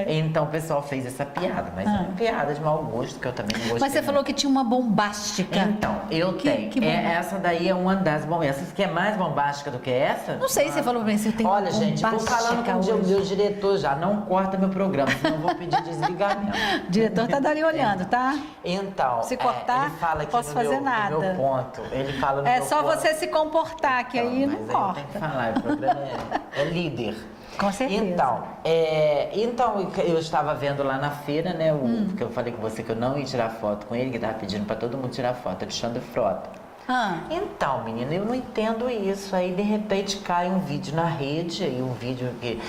Então o pessoal fez essa piada, mas é uma piada de mau gosto, que eu também não gostei. Mas você falou que tinha uma bombástica. Então, eu tenho. Que Essa daí é uma das bombásticas. Essa que é mais bombástica do que essa? Não sei se você falou pra mim, se eu tenho Olha, uma gente, tô falando com o hoje. meu diretor já. Não corta meu programa, senão eu vou pedir desligamento. O diretor tá dali olhando, tá? Então, Se cortar, ele fala não aqui posso no fazer meu, nada. no meu ponto. Ele fala no É meu só ponto. você se comportar, que aí não Mas aí eu tenho que corta. falar, o programa é líder. Com certeza. Então, eu estava vendo lá na feira, né? Porque eu falei com você que eu não ia tirar foto com ele, que estava pedindo para todo mundo tirar foto, Alexandre Frota. Então, menina, eu não entendo isso. Aí, de repente, cai um vídeo na rede, aí um vídeo que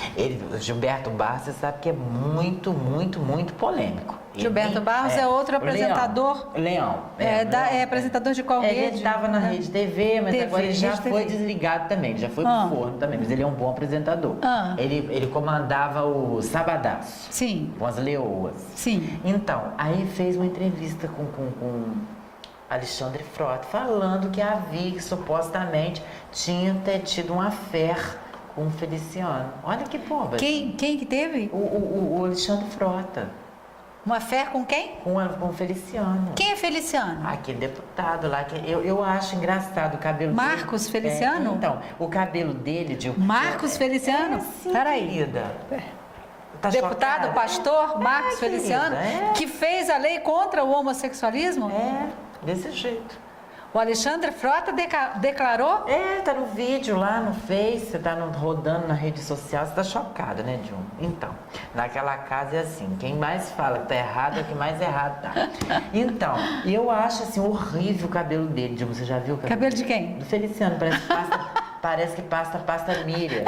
o Gilberto Barros, você sabe que é muito, muito, muito polêmico. Gilberto Barros é outro apresentador. Leão. É apresentador de qual rede? Ele estava na Rede TV, mas agora ele já foi desligado também. Ele já foi pro forno também, mas ele é um bom apresentador. Ele comandava o Sabadaço. Sim. Com as leoas. Sim. Então, aí fez uma entrevista com Alexandre Frota, falando que a Vicky supostamente tinha tido um affair com o Feliciano. Olha que boba. Quem que teve? O Alexandre Frota. Uma fé com quem? Com o Feliciano. Quem é Feliciano? Aquele deputado lá, que eu acho engraçado o cabelo Marcos dele. Feliciano? Então, o cabelo dele de... Marcos Feliciano? Sim, Peraí. querida. Tá Deputado, chocada? pastor Marcos querida, Feliciano, que fez a lei contra o homossexualismo? Desse jeito. O Alexandre Frota declarou? Tá no vídeo lá no Face, você tá rodando na rede social, você tá chocada, né, Dilma? Então, naquela casa é assim, quem mais fala que tá errado é o que mais errado tá. Então, eu acho assim horrível o cabelo dele, Dilma, você já viu o cabelo? Cabelo de quem? Do Feliciano, parece que pasta Miriam.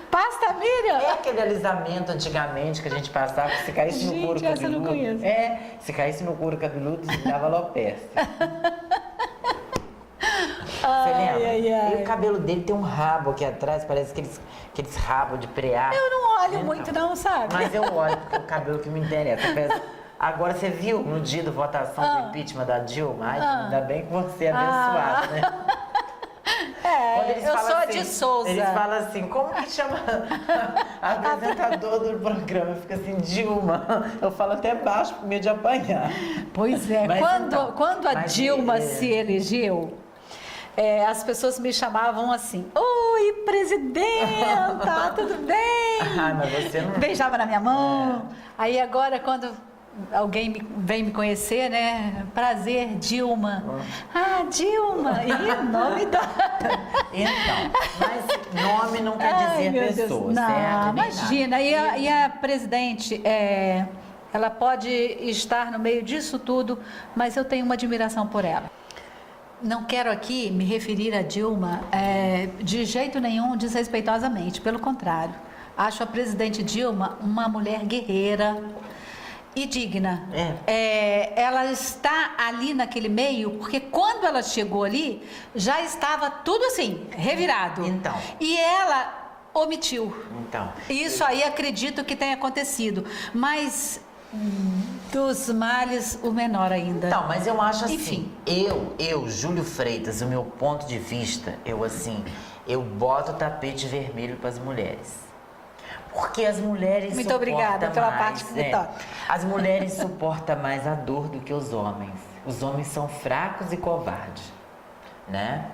Pasta Miriam? É aquele alisamento antigamente que a gente passava, que se caísse no couro Gente, essa eu não cabeludo. conheço. Se caísse no couro cabeludo, dava alopecia. Você lembra? E o cabelo dele tem um rabo aqui atrás, parece aqueles rabos de preá. Eu não olho muito não, sabe? Mas eu olho, porque é o cabelo que me interessa. Agora, você viu no dia da votação do impeachment da Dilma? Ai, ainda bem que você é abençoada, né? Quando eles eu falam sou assim, de Souza. Eles falam assim, como que chama a apresentadora do programa? Fica assim, Dilma. Eu falo até baixo por medo de apanhar. Pois é, Mas quando a mas Dilma se elegeu, as pessoas me chamavam assim, oi, presidenta, tudo bem? Ai, mas você não... Beijava na minha mão. Aí agora, quando alguém vem me conhecer, né? Prazer, Dilma. Dilma. E nome da... Então, mas nome não quer dizer meu Deus. pessoa, Não, certo? imagina. E a presidente, ela pode estar no meio disso tudo, mas eu tenho uma admiração por ela. Não quero aqui me referir a Dilma de jeito nenhum desrespeitosamente, pelo contrário. Acho a presidente Dilma uma mulher guerreira e digna. Ela está ali naquele meio, porque quando ela chegou ali, já estava tudo assim, revirado. Então. E ela omitiu. Então. Isso aí acredito que tenha acontecido. Mas dos males, o menor ainda. Então, mas eu acho assim, Enfim. eu, Júlio Freitas, o meu ponto de vista, eu boto o tapete vermelho para as mulheres. Porque as mulheres Muito obrigada pela parte que você toca. As mulheres suportam mais a dor do que os homens. os homens são fracos e covardes, né?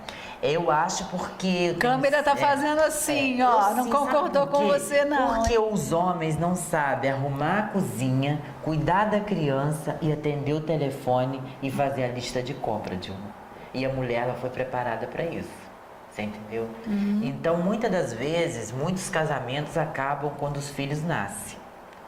Eu acho porque... Câmera tá fazendo assim, ó, não concordou com você não. Porque hein? os homens não sabem arrumar a cozinha, cuidar da criança e atender o telefone e fazer a lista de compra, Dilma. E a mulher, ela foi preparada para isso. Você entendeu? Então, muitas das vezes, muitos casamentos acabam quando os filhos nascem.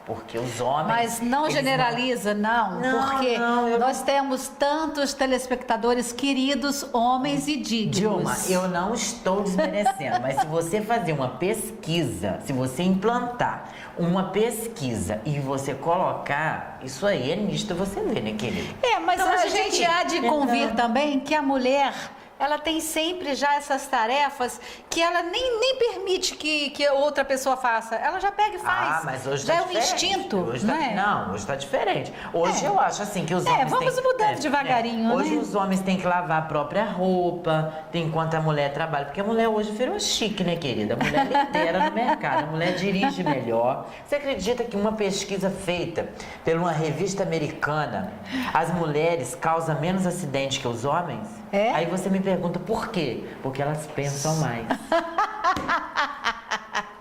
Porque os homens... Mas não eles generaliza, não, porque nós temos tantos telespectadores queridos, homens e dignos. Dilma, eu não estou desmerecendo, mas se você fazer uma pesquisa, se você implantar uma pesquisa e você colocar, isso aí é nítido você vê, né, querido? Mas Então, a gente há de convir Não. também que a mulher, ela tem sempre já essas tarefas que ela nem permite que outra pessoa faça. Ela já pega e faz. Ah, mas hoje já tá é um diferente. instinto, Hoje não tá, é? Não, hoje tá diferente. Hoje eu acho assim que os homens vamos têm... mudando devagarinho, Hoje né? os homens têm que lavar a própria roupa, enquanto a mulher trabalha. Porque a mulher hoje virou chique, né, querida? A mulher lidera no mercado, a mulher dirige melhor. Você acredita que uma pesquisa feita por uma revista americana, as mulheres causam menos acidente que os homens? É? Aí você me pergunta por quê? Porque elas pensam mais.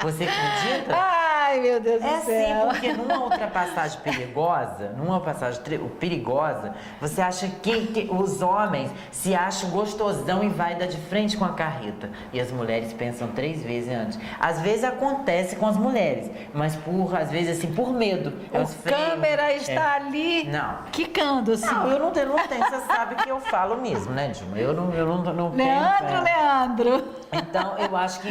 Você acredita? Ai, meu Deus É do céu. sim, porque numa ultrapassagem perigosa, você acha que os homens se acham gostosão e vai dar de frente com a carreta. E as mulheres pensam 3 vezes antes. Às vezes acontece com as mulheres, mas às vezes assim, por medo. Elas O freiam. câmera está ali Não. quicando, assim. Não, eu não tenho, você sabe que eu falo mesmo, né, Dilma? Eu não tenho... Leandro. Então,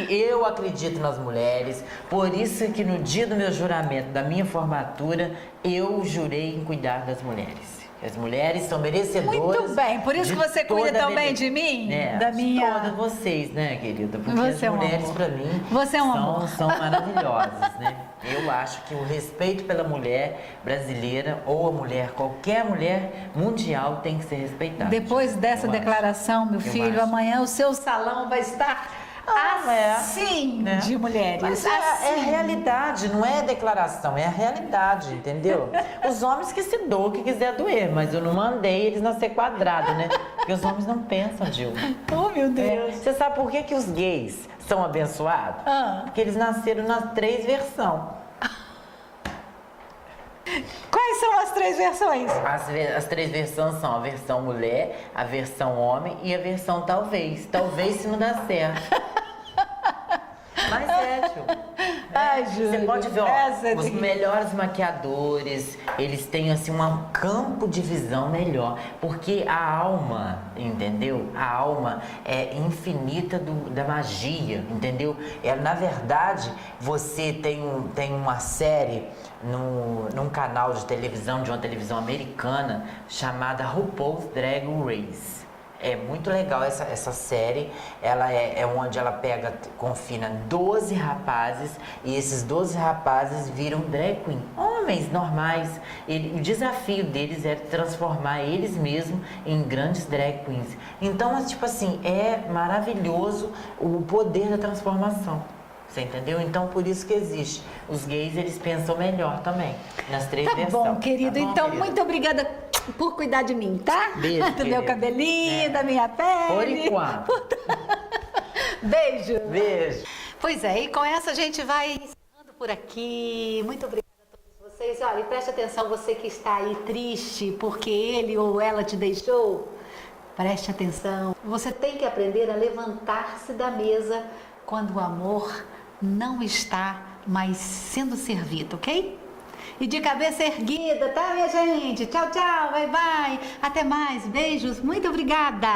eu acredito nas mulheres, por isso que no dia do meu juramento, da minha formatura, eu jurei em cuidar das mulheres. As mulheres são merecedoras. Muito bem, por isso de que você cuida toda a também beleza. de mim, Da da minha... todas vocês, né, querida? Porque Você é as um mulheres, amor. pra mim, Você é um amor. são maravilhosas, né? Eu acho que o respeito pela mulher brasileira ou a mulher, qualquer mulher mundial tem que ser respeitada. Depois dessa Eu acho. declaração, meu Eu filho, acho. amanhã o seu salão vai estar assim né? de mulheres. Mas é realidade, não é declaração, é a realidade, entendeu? Os homens que se doam, que quiser doer, mas eu não mandei eles nascer quadrado, né? Porque os homens não pensam, Dilma. Oh, meu Deus. Você sabe por que os gays são abençoados? Porque eles nasceram nas 3 versões. Quais são as 3 versões? As 3 versões são a versão mulher, a versão homem e a versão talvez. Talvez se não dá certo. Mas tio. Ai, Você Júlio, pode ver, ó, essa é os terrível. melhores maquiadores, eles têm assim um campo de visão melhor, porque a alma, entendeu? A alma é infinita da magia, entendeu? Na verdade, você tem uma série num canal de televisão, de uma televisão americana, chamada RuPaul's Drag Race. É muito legal essa série. Ela é onde ela confina 12 rapazes e esses 12 rapazes viram drag queen, homens normais. O desafio deles é transformar eles mesmos em grandes drag queens. Então, tipo assim, é maravilhoso o poder da transformação. Você entendeu? Então, por isso que existe. Os gays, eles pensam melhor também, nas 3 Tá versões. bom, querido. Tá bom, Então, querida? muito obrigada por cuidar de mim, tá? Beijo, Do meu querida. cabelinho, da minha pele. Por enquanto. Beijo. Beijo. Pois é, e com essa a gente vai encerrando por aqui. Muito obrigada a todos vocês. Olha, e preste atenção, você que está aí triste porque ele ou ela te deixou. Preste atenção. Você tem que aprender a levantar-se da mesa quando o amor não está mais sendo servido, ok? E de cabeça erguida, tá, minha gente? Tchau, tchau, bye, bye. Até mais, beijos, muito obrigada.